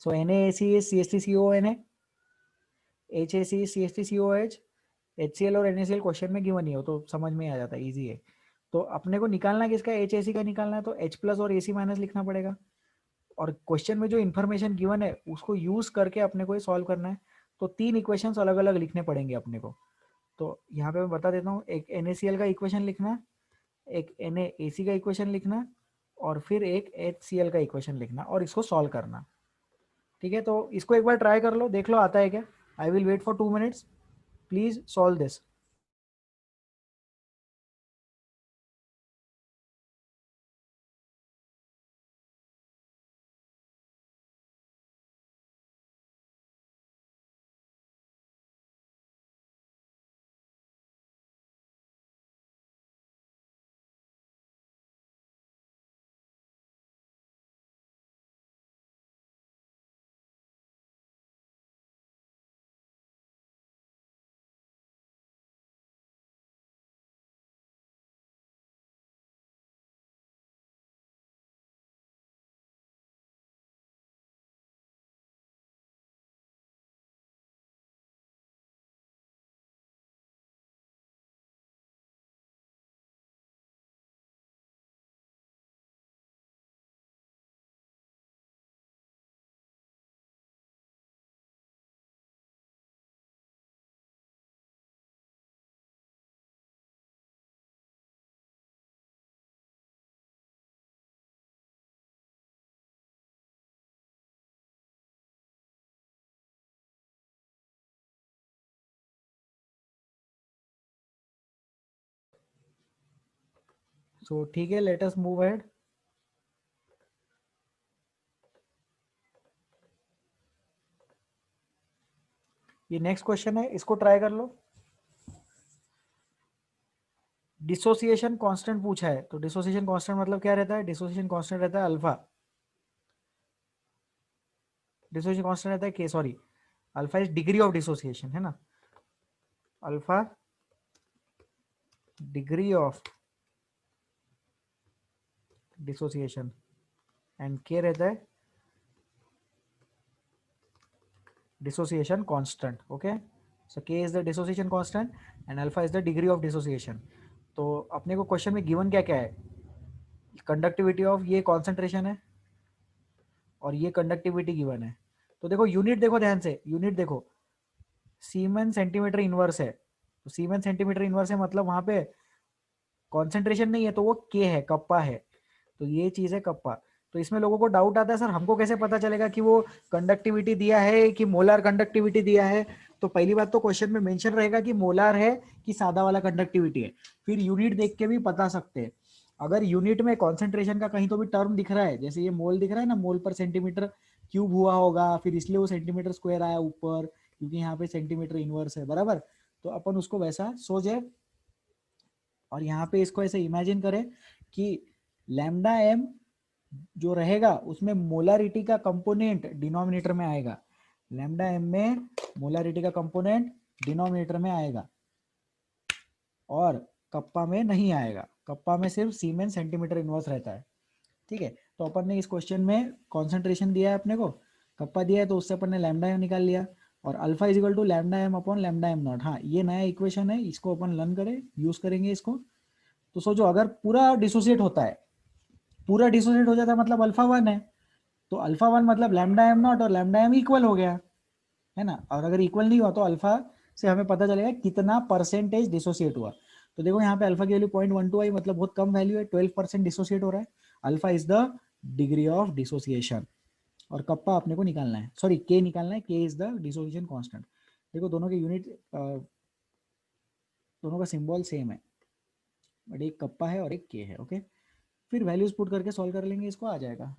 सो NaAC is CH3CONa, HAC is CH3COH, HCl और NaCl क्वेश्चन में गिवन ही हो तो समझ में आ जाता है, इजी है। तो अपने को निकालना किसका? HAC का निकालना है, तो H+ और AC- लिखना पड़ेगा। और क्वेश्चन में जो इन्फॉर्मेशन गिवन है उसको यूज करके अपने को ये सॉल्व करना है। तो 3 इक्वेशंस अलग अलग लिखने पड़ेंगे अपने को। तो यहाँ पे मैं बता देता हूँ, एक NaCl का इक्वेशन लिखना, एक NaAC का इक्वेशन लिखना, और फिर एक HCl का इक्वेशन लिखना और इसको सॉल्व करना। ठीक है, तो इसको एक बार ट्राई कर लो, देख लो आता है क्या। I will wait for 2 minutes, please solve this. So ठीक है, लेट अस मूव अहेड। ये नेक्स्ट क्वेश्चन है, इसको ट्राई कर लो। डिसोसिएशन कांस्टेंट पूछा है, तो डिसोसिएशन कांस्टेंट मतलब क्या रहता है? डिसोसिएशन कांस्टेंट रहता है अल्फा। डिसोसिएशन कांस्टेंट रहता है के, sorry, alpha is degree of dissociation, है ना? Alpha degree of dissociation and के रहता है डिसोसिएशन कांस्टेंट। ओके, सो के is the dissociation constant and alpha is the degree of dissociation. तो अपने को क्वेश्चन में गिवन क्या क्या है? कंडक्टिविटी ऑफ ये कॉन्सेंट्रेशन है और ये कंडक्टिविटी गिवन है। तो देखो यूनिट, देखो ध्यान से यूनिट देखो, सीमेन सेंटीमीटर इनवर्स है। तो सीमेन सेंटीमीटर इनवर्स है मतलब वहां पे कॉन्सेंट्रेशन नहीं है, तो वो के है, कप्पा है। तो ये चीज है कप्पा। तो इसमें लोगों को डाउट आता है सर हमको कैसे पता चलेगा कि वो कंडक्टिविटी दिया है कि मोलार कंडक्टिविटी दिया है। तो पहली बात तो क्वेश्चन में मेंशन रहेगा कि मोलार है कि सादा वाला कंडक्टिविटी है। फिर यूनिट देख के भी बता सकते हैं। अगर यूनिट में कॉन्सेंट्रेशन का कहीं तो भी टर्म दिख रहा है, जैसे ये मोल दिख रहा है ना, मोल पर सेंटीमीटर क्यूब हुआ होगा, फिर इसलिए वो सेंटीमीटर स्क्वायर आया ऊपर, क्योंकि यहाँ पे सेंटीमीटर इनवर्स है, बराबर। तो अपन उसको वैसा सोचे, और यहाँ पे इसको ऐसे इमेजिन करें कि लैम्डा एम जो रहेगा उसमें मोलारिटी का कंपोनेंट डिनोमिनेटर में आएगा। लैम्डा एम में मोलारिटी का कंपोनेंट डिनोमिनेटर में आएगा और कप्पा में नहीं आएगा। कप्पा में सिर्फ सीमेन सेंटीमीटर इनवर्स रहता है। ठीक है, तो अपन ने इस क्वेश्चन में कॉन्सेंट्रेशन दिया है अपने को, कप्पा दिया है, तो उससे अपन ने लैम्डा एम निकाल लिया और alpha is equal to lambda M upon lambda M not. हाँ, ये नया इक्वेशन है, इसको अपन लर्न करें, यूज करेंगे इसको। तो सोचो अगर पूरा डिसोसिएट होता है, पूरा डिसोसिएट हो जाता है मतलब अल्फा 1 है, तो अल्फा 1 मतलब लैम्डा एम नॉट और लैम्डा एम इक्वल हो गया, है ना। और अगर इक्वल नहीं हुआ तो अल्फा से हमें पता चलेगा कितना परसेंटेज डिसोसिएट हुआ। तो देखो यहाँ पे अल्फा की वैल्यू 0.12 आई, मतलब बहुत कम वैल्यू है, 12% डिसोसिएट हो रहा है। Alpha is the degree of dissociation. और कप्पा अपने को निकालना है, सॉरी के निकालना है, के इज द डिसोसिएशन कांस्टेंट। देखो दोनों के यूनिट, दोनों का सिंबल सेम है, बट एक कप्पा है और एक के है। ओके, फिर वैल्यूज पुट करके सॉल्व कर लेंगे, इसको आ जाएगा,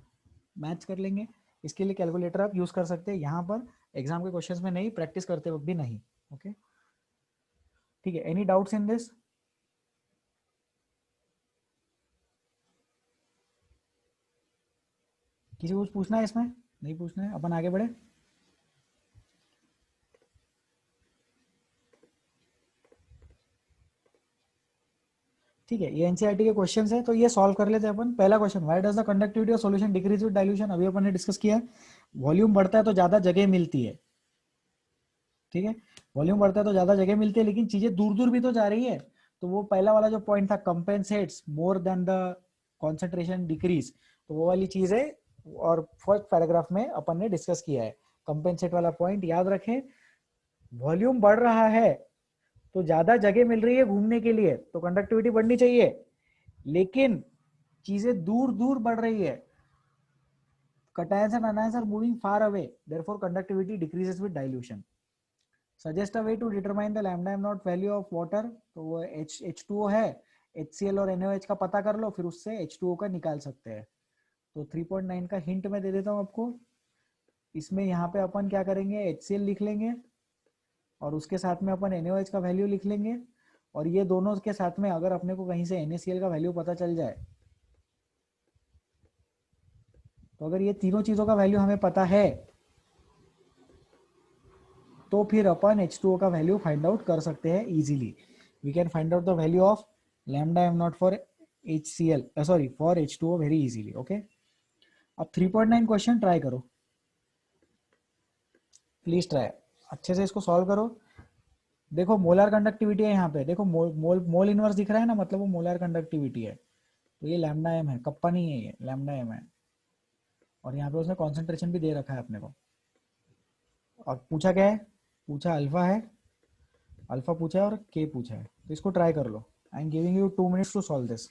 मैच कर लेंगे। इसके लिए कैलकुलेटर आप यूज कर सकते हैं, यहाँ पर एग्जाम के क्वेश्चंस में नहीं, प्रैक्टिस करते वक्त भी नहीं। ओके, ठीक है, एनी डाउट्स इन दिस? किसी को कुछ पूछना है इसमें? नहीं पूछना है, अपन आगे बढ़े। ठीक है, ये एनसीईआरटी के क्वेश्चंस है, तो ये सॉल्व कर लेते हैं अपन। पहला question, why does the conductivity of solution decrease with dilution? अभी अपन ने डिस्कस किया, वॉल्यूम बढ़ता है तो ज्यादा जगह मिलती है। ठीक है, वॉल्यूम बढ़ता है तो ज्यादा जगह मिलती है, लेकिन चीजें दूर दूर भी तो जा रही है। तो वो पहला वाला जो पॉइंट था, compensates more than the concentration decrease, तो वो वाली चीज है। और फर्स्ट पैराग्राफ में अपन ने डिस्कस किया है कंपेंसेट वाला पॉइंट, याद रखें। वॉल्यूम बढ़ रहा है तो ज्यादा जगह मिल रही है घूमने के लिए, तो कंडक्टिविटी बढ़नी चाहिए, लेकिन चीजें दूर दूर बढ़ रही है, cations and anions are moving far away, therefore conductivity decreases with dilution. Suggest a way to determine the lambda m naught value of water। तो वो H2O है, HCl और NaOH का पता कर लो, फिर उससे H2O का निकाल सकते हैं। तो 3.9 का हिंट मैं दे देता हूँ आपको। इसमें यहाँ पे अपन क्या करेंगे, HCl लिख लेंगे और उसके साथ में अपन NaOH का वैल्यू लिख लेंगे, और ये दोनों के साथ में अगर अपने को कहीं से NaCl का वैल्यू पता चल जाए, तो अगर ये तीनों चीजों का वैल्यू हमें पता है, तो फिर अपन H2O का वैल्यू फाइंड आउट कर सकते हैं easily. We can find out the value of lambda M not for HCl, sorry for H2O very easily. Okay, अब 3.9 क्वेश्चन ट्राई करो, प्लीज ट्राई, अच्छे से इसको सॉल्व करो। देखो मोलर कंडक्टिविटी है यहाँ पे, देखो मोल इनवर्स दिख रहा है ना, मतलब वो मोलर कंडक्टिविटी है। तो ये लैम्डा एम है, कप्पा नहीं है, ये लैम्डा एम है। और यहाँ पे उसने कॉन्सेंट्रेशन भी दे रखा है अपने को। और पूछा क्या है, पूछा अल्फा है, अल्फा पूछा है और के पूछा है। तो इसको ट्राई कर लो। I am giving you 2 minutes to solve this.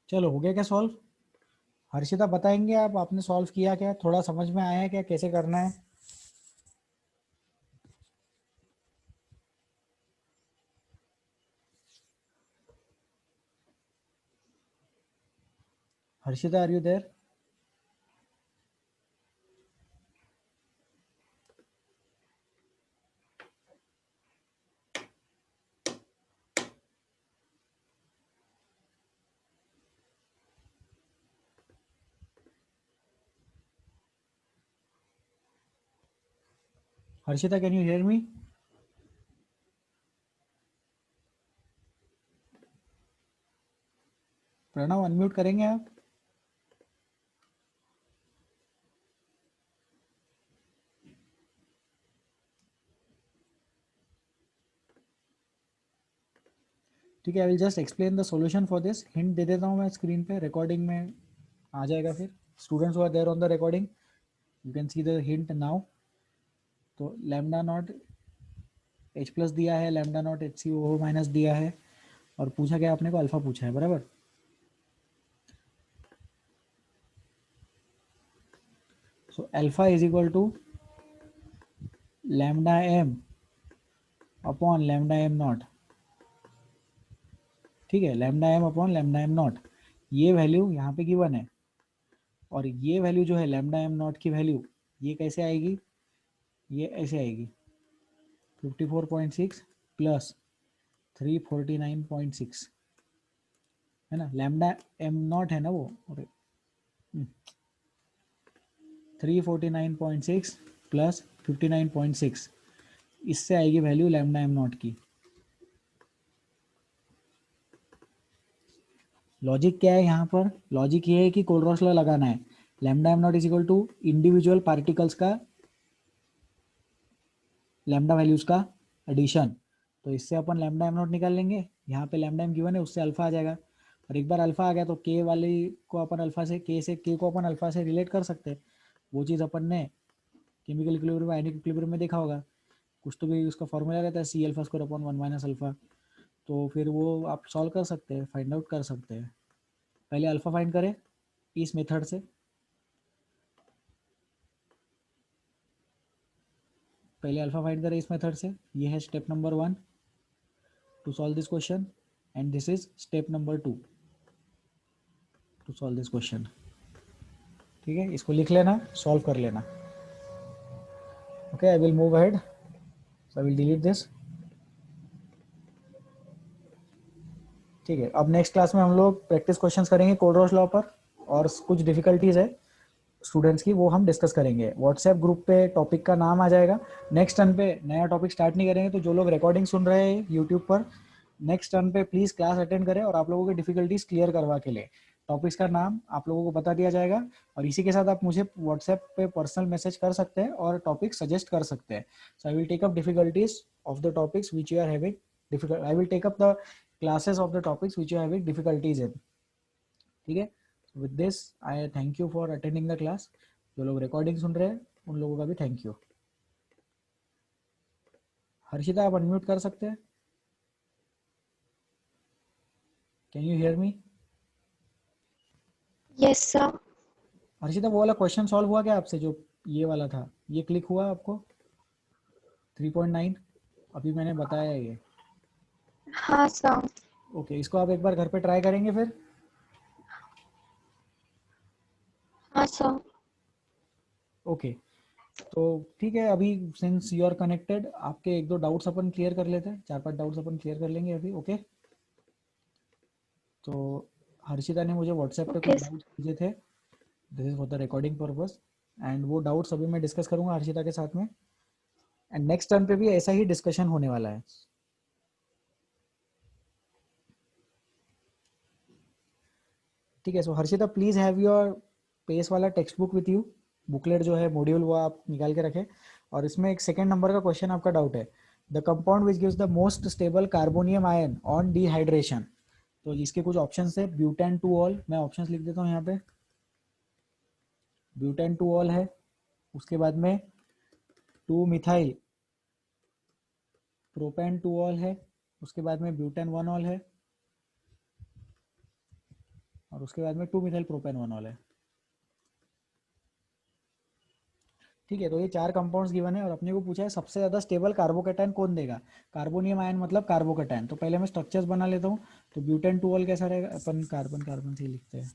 चलो हो गया क्या सॉल्व? हर्षिता बताएंगे आप, आपने सॉल्व किया क्या, थोड़ा समझ में आया है क्या कैसे करना है? Harshita are you there? Harshita can you hear me? Pranav unmute करेंगे आप? ठीक है, I will just explain the solution for this. Hint दे देता हूँ मैं स्क्रीन पे, रिकॉर्डिंग में आ जाएगा फिर। Students who are there on the recording, you can see the hint now. तो लैम्डा नॉट एच प्लस दिया है, lambda not H C O minus दिया है, और पूछा क्या आपने को, अल्फा पूछा है, बराबर। So alpha is equal to lambda M upon lambda M not. ठीक है, lambda M upon lambda M not, ये वैल्यू यहाँ पे गिवन है, और ये वैल्यू जो है लैम्डा एम नॉट की वैल्यू, ये कैसे आएगी, ये ऐसे आएगी 54.6 प्लस 349.6, है ना। लैम्डा एम नॉट है ना वो, और 349.6 प्लस 59.6, इससे आएगी वैल्यू लैम्डा एम नॉट की। लॉजिक क्या है यहाँ पर? लॉजिक ये है कि कोलरॉस लॉ लगाना है। Lambda M not is equal to individual particles का लैम्डा वैल्यूज का एडिशन। तो इससे अपन लैम्डा एम नॉट निकाल लेंगे, यहाँ पे लैम्डा एम गिवन है, उससे अल्फा आ जाएगा, और एक बार अल्फा आ गया तो के वाली को अपन अल्फा से, के को अपन अल्फा से रिलेट कर सकते हैं। वो चीज़ अपन ने केमिकल इक्विलिब्रियम, आयनिक इक्विलिब्रियम में देखा होगा, कुछ तो भी उसका फॉर्मूला रहता है C alpha square upon 1 minus alpha. तो फिर वो आप सॉल्व कर सकते हैं, फाइंड आउट कर सकते हैं। पहले अल्फा फाइंड करें इस मेथड से। पहले अल्फा फाइंड करें इस मेथड से, ये है step number 1 to solve this question, and this is step number 2 to solve this question. ठीक है, इसको लिख लेना, सॉल्व कर लेना। Okay, I will move ahead, so I will delete this. ठीक है, अब नेक्स्ट क्लास में हम लोग प्रैक्टिस क्वेश्चंस करेंगे कोलरॉस लॉ पर, और कुछ डिफिकल्टीज है स्टूडेंट्स की, वो हम डिस्कस करेंगे। व्हाट्सएप ग्रुप पे टॉपिक का नाम आ जाएगा। नेक्स्ट टर्न पे नया टॉपिक स्टार्ट नहीं करेंगे, तो जो लोग रिकॉर्डिंग सुन रहे हैं यूट्यूब पर, नेक्स्ट टर्न पे प्लीज़ क्लास अटेंड करें, और आप लोगों की डिफिकल्टीज क्लियर करवा के लिए टॉपिक्स का नाम आप लोगों को बता दिया जाएगा। और इसी के साथ आप मुझे व्हाट्सएप पे पर्सनल मैसेज कर सकते हैं और टॉपिक सजेस्ट कर सकते हैं। So I will take up difficulties of the topics which you are having difficult, I will take up the classes of the topics which you are having difficulties in। ठीक है, with this I thank you for attending the class. जो लोग recording सुन रहे हैं उन लोगों का भी थैंक यू। हर्षिता आप अनम्यूट कर सकते हैं? Can you hear me? Yes, sir. Harshita वो वाला क्वेश्चन सॉल्व हुआ क्या आपसे, जो ये वाला था, ये क्लिक हुआ आपको 3.9? अभी मैंने बताया ये। हाँ सर। ओके, इसको आप एक बार घर पे ट्राई करेंगे फिर? हाँ सर। ओके, तो ठीक है, अभी सिंस यू आर कनेक्टेड, आपके एक दो डाउट्स अपन क्लियर कर लेते हैं, 4-5 डाउट्स अपन क्लियर कर लेंगे अभी। ओके, तो हर्षिता ने मुझे व्हाट्सएप पे कुछ Okay, sir. डाउट्स भेजे थे, this is for the recording purpose, and वो डाउट्स अभी मैं डिस्कस करूंगा हर्षिता के साथ में, एंड नेक्स्ट टर्न पे भी ऐसा ही डिस्कशन होने वाला है। ठीक है, so Harshita please have your pace वाला textbook with you, booklet जो है मॉड्यूल वो आप निकाल के रखें। और इसमें एक सेकेंड नंबर का क्वेश्चन आपका डाउट है, the compound which gives the most stable carbonium ion on dehydration. तो इसके कुछ ऑप्शन है, ब्यूटेन टू ऑल, मैं ऑप्शंस लिख देता हूँ यहाँ पे। ब्यूटेन टू ऑल है, उसके बाद में 2 मिथाइल प्रोपेन टू ऑल है, उसके बाद में ब्यूटेन 1 ऑल है, और उसके बाद में 2 मिथाइल प्रोपेनोनॉल है। ठीक है, तो ये 4 कंपाउंड्स गिवन है और अपने को पूछा है सबसे ज्यादा स्टेबल कार्बोकेटायन कौन देगा। कार्बोनियम आयन मतलब कार्बोकेटायन। तो पहले मैं स्ट्रक्चर्स बना लेता हूँ। तो ब्यूटेन 2 कैसा रहेगा, अपन कार्बन कार्बन से ही लिखते हैं।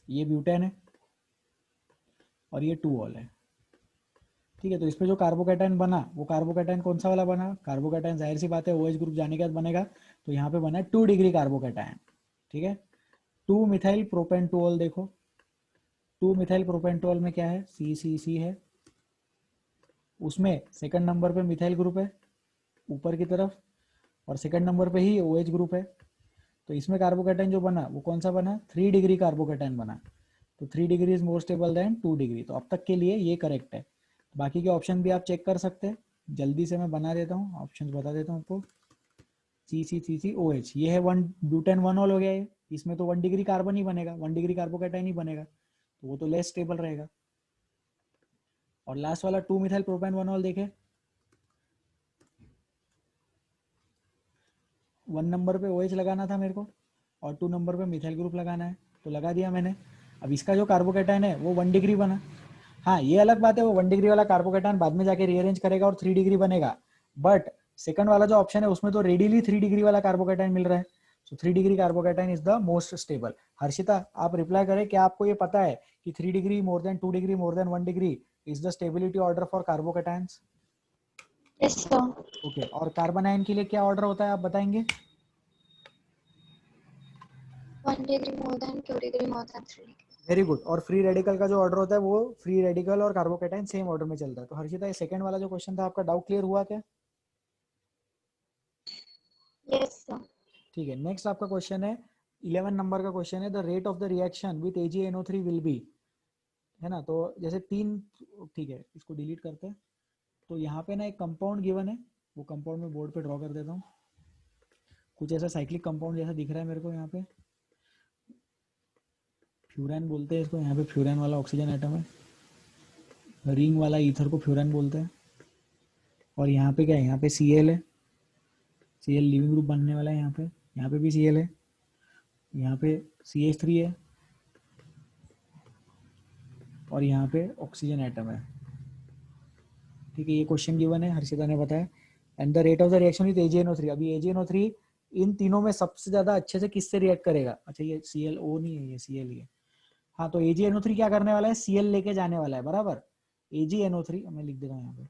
ये ब्यूटेन है और ये 2 है। ठीक है, तो इसमें जो कार्बोकेटायन बना वो कार्बोकेटायन कौन सा वाला बना, कार्बोकेटायन जाहिर सी बात है OH ग्रुप जाने के बाद बनेगा। तो यहाँ पे बना है 2 डिग्री कार्बोकेटायन। ठीक है, 2 मिथाइल प्रोपेनटोल। देखो 2 मिथाइल प्रोपेनटोल में क्या है, CCC है। उसमें सेकंड नंबर पे मिथाइल ग्रुप है ऊपर की तरफ, और सेकंड नंबर पे ही OH ग्रुप है। तो इसमें कार्बोकेटायन जो बना वो कौन सा बना, 3 डिग्री कार्बोकेटायन बना। तो 3 degree is more stable then 2 degree. तो अब तक के लिए ये करेक्ट है। बाकी के ऑप्शन भी आप चेक कर सकते हैं। जल्दी से मैं बना देता हूँ, ऑप्शंस बता देता हूँ आपको। CCCCOH ये है 1 ब्यूटेन 1 हो गया ये। इसमें तो 1 डिग्री कार्बन ही बनेगा, 1 डिग्री कार्बोकेटायन ही बनेगा, तो वो तो लेस स्टेबल रहेगा। और लास्ट वाला 2 मिथाइल प्रोपेन 1 देखे, 1 नंबर पे OH लगाना था मेरे को और 2 नंबर पे मिथाइल ग्रुप लगाना है, तो लगा दिया मैंने। अब इसका जो कार्बोकेटायन है वो 1 डिग्री बना। हाँ ये अलग बात है, वो 1 डिग्री वाला कार्बोकेटायन बाद में जाके रीअरेंज करेगा और 3 डिग्री बनेगा। बट सेकंड वाला जो ऑप्शन है उसमें तो रेडीली 3 डिग्री वाला कार्बोकेटायन मिल रहा है। सो 3 degree carbocation is the most stable. Harshita आप रिप्लाई करें, क्या आपको ये पता है कि 3 degree more than 2 degree more than 1 degree is the stability order for carbocations. Yes sir. Okay, और कार्बन आयन के लिए क्या ऑर्डर होता है आप बताएंगे। 1 degree more than 2 degree more than 3 degree. Very good. और फ्री रेडिकल का जो ऑर्डर होता है वो फ्री रेडिकल और कार्बोकेटायन सेम ऑर्डर में चलता है। तो हर्षिता ये सेकंड वाला जो क्वेश्चन था आपका डाउट क्लियर हुआ क्या। Yes sir. ठीक है, नेक्स्ट आपका क्वेश्चन है 11 नंबर का क्वेश्चन है, the rate of the reaction with AgNO3 will be, है ना। तो जैसे 3, ठीक है इसको डिलीट करते हैं। तो यहाँ पे ना एक कंपाउंड गिवन है, वो कंपाउंड में बोर्ड पे ड्रॉ कर देता हूँ। कुछ ऐसा साइक्लिक कंपाउंड जैसा दिख रहा है मेरे को यहाँ पे, फ्यूरैन बोलते हैं इसको। यहाँ पे फ्यूरैन वाला ऑक्सीजन एटम है, रिंग वाला ईथर को फ्यूरैन बोलते हैं। और यहाँ पे क्या है, यहाँ पे Cl है, Cl लिविंग ग्रुप बनने वाला है। यहाँ पे भी Cl है, यहाँ पे CH3 है, और यहाँ पे ऑक्सीजन एटम है। ठीक है, ये क्वेश्चन गिवन है, हर्षिता ने बताया। And the rate of the reaction with AgNO3। अभी AgNO3 इन तीनों में सबसे ज्यादा अच्छे से किससे रिएक्ट करेगा। अच्छा ये ClO नहीं है, ये Cl ही है। हाँ तो AgNO3 क्या करने वाला है, Cl लेके जाने वाला है, बराबर। AgNO3 मैं लिख देता हूँ यहाँ पे,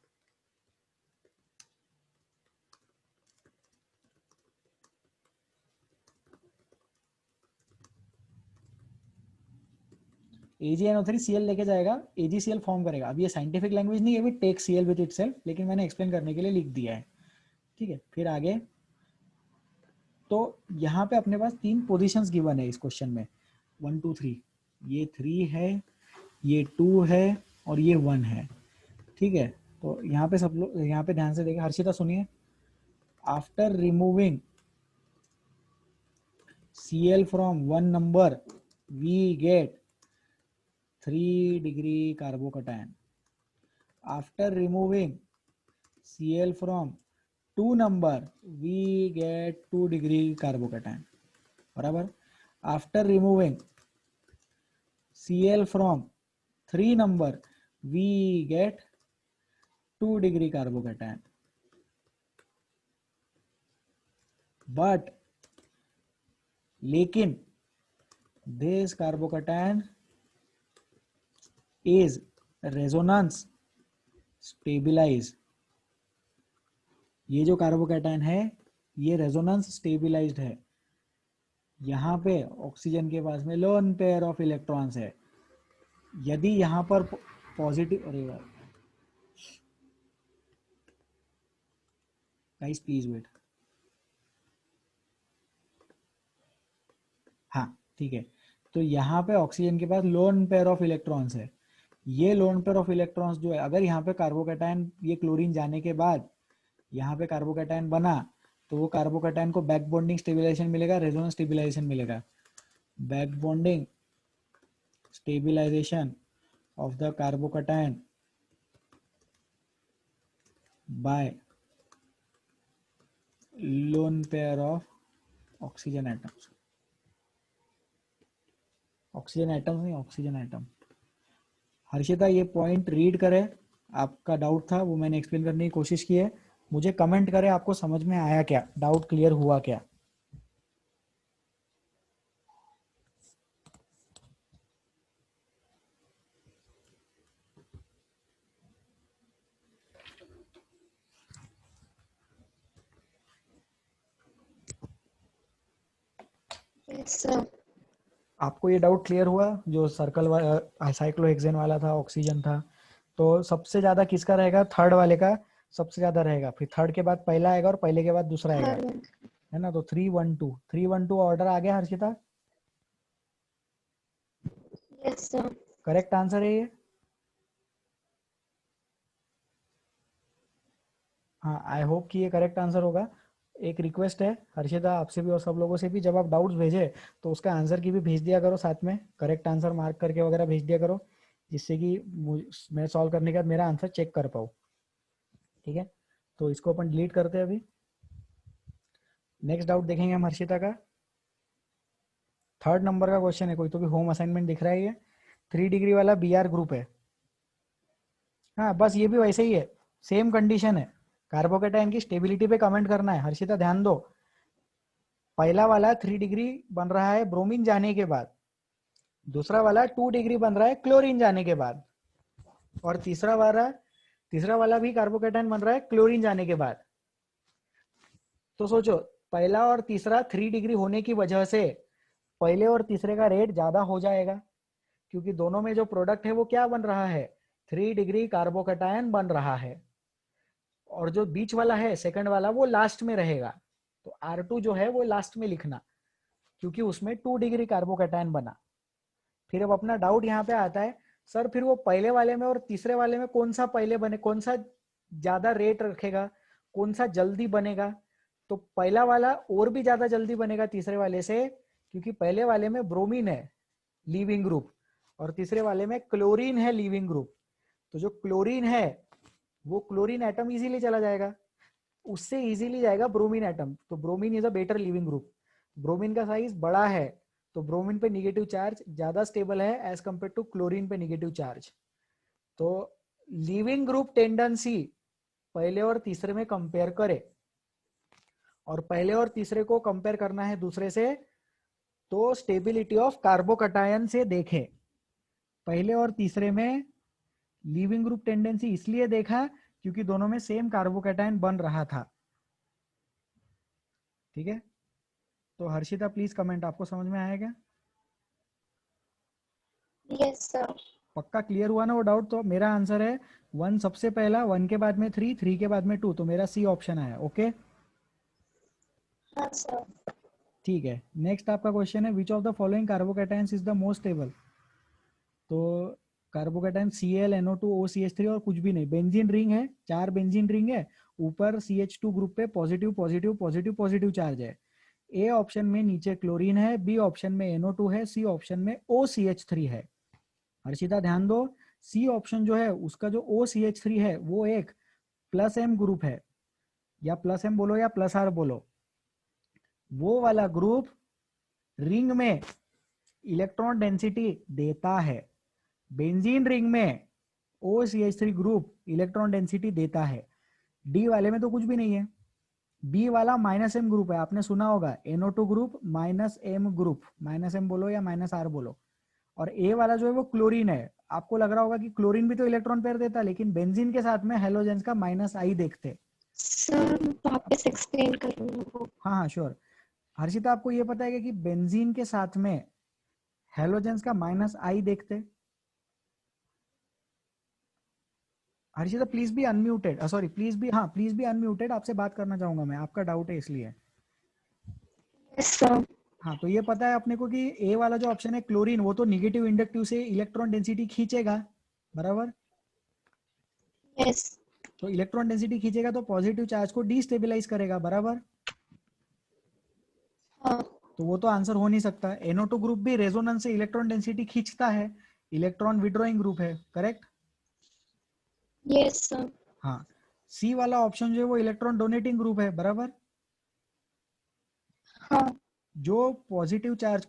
AgNO3 Cl लेके जाएगा, AgCl फॉर्म करेगा। अब ये साइंटिफिक लैंग्वेज नहीं है, भी टेक Cl विद इटसेल्फ, लेकिन मैंने एक्सप्लेन करने के लिए लिख दिया है। ठीक है, फिर आगे। तो यहाँ पे अपने पास 3 पोजीशंस गिवन है इस क्वेश्चन में, 1 2 3। ये 3 है, ये 2 है, और ये 1 है। ठीक है, तो यहाँ पे सब लोग यहाँ पे ध्यान से देखें। हर्षिता सुनिए, after removing Cl from 1 number we get 3 degree carbocation. After removing Cl from 2 number we get 2 degree carbocation, बराबर। After removing Cl from 3 number we get 2 degree carbocation. But लेकिन this carbocation is resonance stabilized। ये जो carbocation है ये resonance stabilised है। यहाँ पे oxygen के पास में लोन पेयर ऑफ इलेक्ट्रॉन्स है। यदि यहाँ पर पॉजिटिव, अरे यार गाइस प्लीज वेट, हाँ ठीक है। तो यहाँ पे ऑक्सीजन के पास लोन पेयर ऑफ इलेक्ट्रॉन्स है। ये लोन पेयर ऑफ इलेक्ट्रॉन्स जो है, अगर यहाँ पे कार्बोकेटायन, ये क्लोरीन जाने के बाद यहाँ पे कार्बोकेटायन बना, तो वो कार्बोकेटायन को बैक बॉन्डिंग स्टेबिलाईजेशन मिलेगा, रेजोनेंस स्टेबिलाईजेशन मिलेगा। Back bonding stabilization of the carbocation by lone pair of oxygen atoms, oxygen atoms नहीं, ऑक्सीजन एटम। हर्षिता ये पॉइंट रीड करें, आपका डाउट था वो मैंने एक्सप्लेन करने की कोशिश की है, मुझे कमेंट करें आपको समझ में आया क्या, डाउट क्लियर हुआ क्या। Yes, sir. आपको ये डाउट क्लियर हुआ जो सर्कल वाला साइक्लोहेक्सेन वाला था, ऑक्सीजन था, तो सबसे ज्यादा किसका रहेगा, थर्ड वाले का सबसे ज्यादा रहेगा, फिर थर्ड के बाद पहला आएगा और पहले के बाद दूसरा आएगा, Third one. है ना। तो 312 ऑर्डर आ गया Harshita, Yes, sir. Correct answer है ये। हाँ, आई होप कि ये करेक्ट आंसर होगा। एक रिक्वेस्ट है हर्षिता आपसे भी और सब लोगों से भी, जब आप डाउट्स भेजे तो उसका आंसर की भी भेज दिया करो साथ में, करेक्ट आंसर मार्क करके वगैरह भेज दिया करो, जिससे कि मैं सॉल्व करने के बाद मेरा आंसर चेक कर पाऊँ। ठीक है, तो इसको अपन डिलीट करते हैं अभी। नेक्स्ट डाउट देखेंगे हम हर्षिता का, 3rd नंबर का क्वेश्चन है, कोई तो भी होम असाइनमेंट दिख रहा है ये, 3 डिग्री वाला बीआर ग्रुप है। हाँ बस ये भी वैसे ही है, सेम कंडीशन है, कार्बोकेटाइन की स्टेबिलिटी पे कमेंट करना है। हर्षिता ध्यान दो, पहला वाला 3 डिग्री बन रहा है ब्रोमीन जाने के बाद, दूसरा वाला 2 डिग्री बन रहा है क्लोरीन जाने के बाद, और तीसरा वाला भी कार्बोकेटाइन बन रहा है क्लोरीन जाने के बाद। तो सोचो, पहला और तीसरा 3 डिग्री होने की वजह से पहले और तीसरे का रेट ज्यादा हो जाएगा, क्योंकि दोनों में जो प्रोडक्ट है वो क्या बन रहा है, 3 डिग्री कार्बोकेटाइन बन रहा है, और जो बीच वाला है सेकंड वाला वो लास्ट में रहेगा। तो R2 जो है वो लास्ट में लिखना, क्योंकि उसमें 2 डिग्री कार्बोकेटाइन बना। फिर अब अपना डाउट यहाँ पे आता है, सर फिर वो पहले वाले में और तीसरे वाले में कौन सा पहले बने, कौन सा ज्यादा रेट रखेगा, कौन सा जल्दी बनेगा। तो पहला वाला और भी ज्यादा जल्दी बनेगा तीसरे वाले से, क्योंकि पहले वाले में ब्रोमीन है लीविंग ग्रुप, और तीसरे वाले में क्लोरीन है लीविंग ग्रुप। तो जो क्लोरीन है वो क्लोरीन एटम इजीली चला जाएगा, उससे इजीली जाएगा ब्रोमीन एटम। तो bromine is a better leaving group, bromine का साइज बड़ा है, तो ब्रोमीन पे निगेटिव चार्ज ज्यादा स्टेबल है एज कंपेयर टू क्लोरीन पे निगेटिव चार्ज। तो लिविंग ग्रुप टेंडेंसी पहले और तीसरे में कंपेयर करे, और पहले और तीसरे को कंपेयर करना है दूसरे से, तो स्टेबिलिटी ऑफ कार्बोकटायन से देखें। पहले और तीसरे में लिविंग ग्रुप टेंडेंसी इसलिए देखा क्योंकि दोनों में सेम कार्बोकैटायन बन रहा था। ठीक है, तो हर्षिता प्लीज कमेंट, आपको समझ में आया क्या? Yes, sir. पक्का क्लियर हुआ ना वो डाउट? तो मेरा आंसर है 1 सबसे पहला, 1 के बाद में 3, 3 के बाद में 2, तो मेरा सी ऑप्शन आया। ओके हाँ, sir. ठीक है, नेक्स्ट आपका क्वेश्चन है, which of the following carbocations is the most stable. तो कार्बोकैटायन Cl, NO2, OCH3 और कुछ भी नहीं, बेंजीन रिंग है, 4 बेंजीन रिंग है, ऊपर CH2 ग्रुप पे positive positive positive positive charge है। ए ऑप्शन में नीचे क्लोरीन है, बी ऑप्शन में NO2 है, सी ऑप्शन में OCH3 है। हर्षिता ध्यान दो, सी ऑप्शन जो है उसका जो OCH3 है वो एक प्लस M ग्रुप है, या प्लस M बोलो या प्लस R बोलो, वो वाला ग्रुप रिंग में इलेक्ट्रॉन डेंसिटी देता है। बेंजीन रिंग में OCH3 ग्रुप इलेक्ट्रॉन डेंसिटी देता है, डी वाले में तो कुछ भी नहीं है। बी वाला -M ग्रुप है, आपने सुना होगा, NO2 group -M group, -M बोलो या -R बोलो। और ए वाला जो है वो क्लोरीन है, आपको लग रहा होगा कि क्लोरीन भी तो इलेक्ट्रॉन पेयर देता है, लेकिन बेंजीन के साथ में हेलोजेंस का -I देखते। Sir, वापस explain करूँ? हाँ हाँ श्योर। हर्षिता आपको ये पता है कि बेंजीन के साथ में हेलोजेंस का -I देखते। Harshita please be unmuted, sorry please be unmuted, आपसे बात करना चाहूंगा मैं, आपका डाउट है इसलिए। Yes, sir. हाँ तो ये पता है अपने को कि ए वाला जो ऑप्शन है क्लोरीन, वो तो निगेटिव इंडक्टिव से इलेक्ट्रॉन डेंसिटी खींचेगा, बराबर। Yes. तो इलेक्ट्रॉन डेंसिटी खींचेगा तो पॉजिटिव चार्ज को डिस्टेबलाइज करेगा, बराबर। हाँ. तो वो तो आंसर हो नहीं सकता। NO2 ग्रुप भी रेजोनेंस से इलेक्ट्रॉन डेंसिटी खींचता है, इलेक्ट्रॉन विड्रॉइंग ग्रुप है, करेक्ट। Yes, sir. हाँ, सी वाला ऑप्शन जो है वो इलेक्ट्रॉन डोनेटिंग ग्रुप है, बराबर। हाँ जो पॉजिटिव चार्ज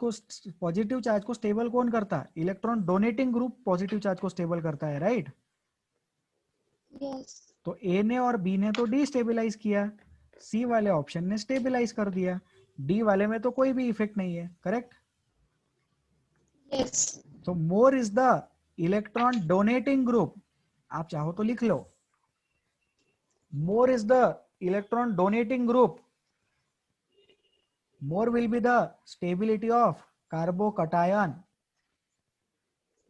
को स्टेबल कौन करता है? Electron donating group positive charge को स्टेबल करता है, राइट? यस तो ए ने और बी ने तो डिस्टेबलाइज किया, सी वाले ऑप्शन ने स्टेबलाइज कर दिया, डी वाले में तो कोई भी इफेक्ट नहीं है, करेक्ट? यस तो more is the electron donating group, आप चाहो तो लिख लो, more is the electron donating group, more will be the stability of carbocation,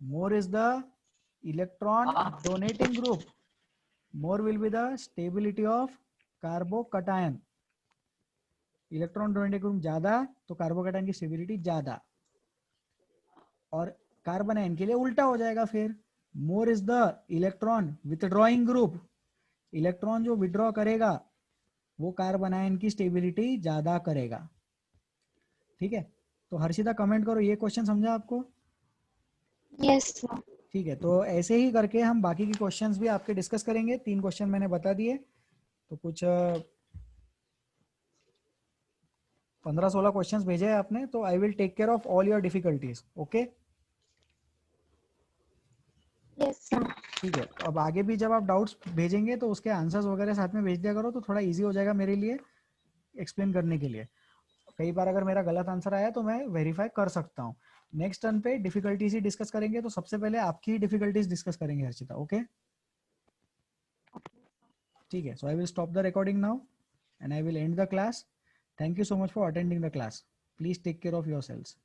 more is the electron donating group, more will be the stability of carbocation, electron donating group ज्यादा तो carbocation की stability ज्यादा, और carbanion के लिए उल्टा हो जाएगा फिर, मोर is the electron withdrawing group, electron जो विड्रॉ करेगा वो कार्बन आयन की स्टेबिलिटी ज्यादा करेगा, ठीक है? तो हर्षिता कमेंट करो, ये क्वेश्चन समझा आपको? यस ठीक है, तो ऐसे ही करके हम बाकी के क्वेश्चंस भी आपके डिस्कस करेंगे। 3 क्वेश्चन मैंने बता दिए, तो कुछ 15-16 क्वेश्चंस भेजे हैं आपने, तो I will take care of all your difficulties, okay? Yes ठीक है, तो अब आगे भी जब आप डाउट्स भेजेंगे तो उसके आंसर्स वगैरह साथ में भेज दिया करो, तो थोड़ा इजी हो जाएगा मेरे लिए एक्सप्लेन करने के लिए। कई बार अगर मेरा गलत आंसर आया तो मैं वेरीफाई कर सकता हूँ। नेक्स्ट टर्न पे डिफिकल्टीज ही डिस्कस करेंगे, तो सबसे पहले आपकी ही डिफिकल्टीज डिस्कस करेंगे हर्षिता, ओके? ठीक है, so I will stop the recording now and I will end the class. Thank you so much for attending the class. Please take care of yourselves.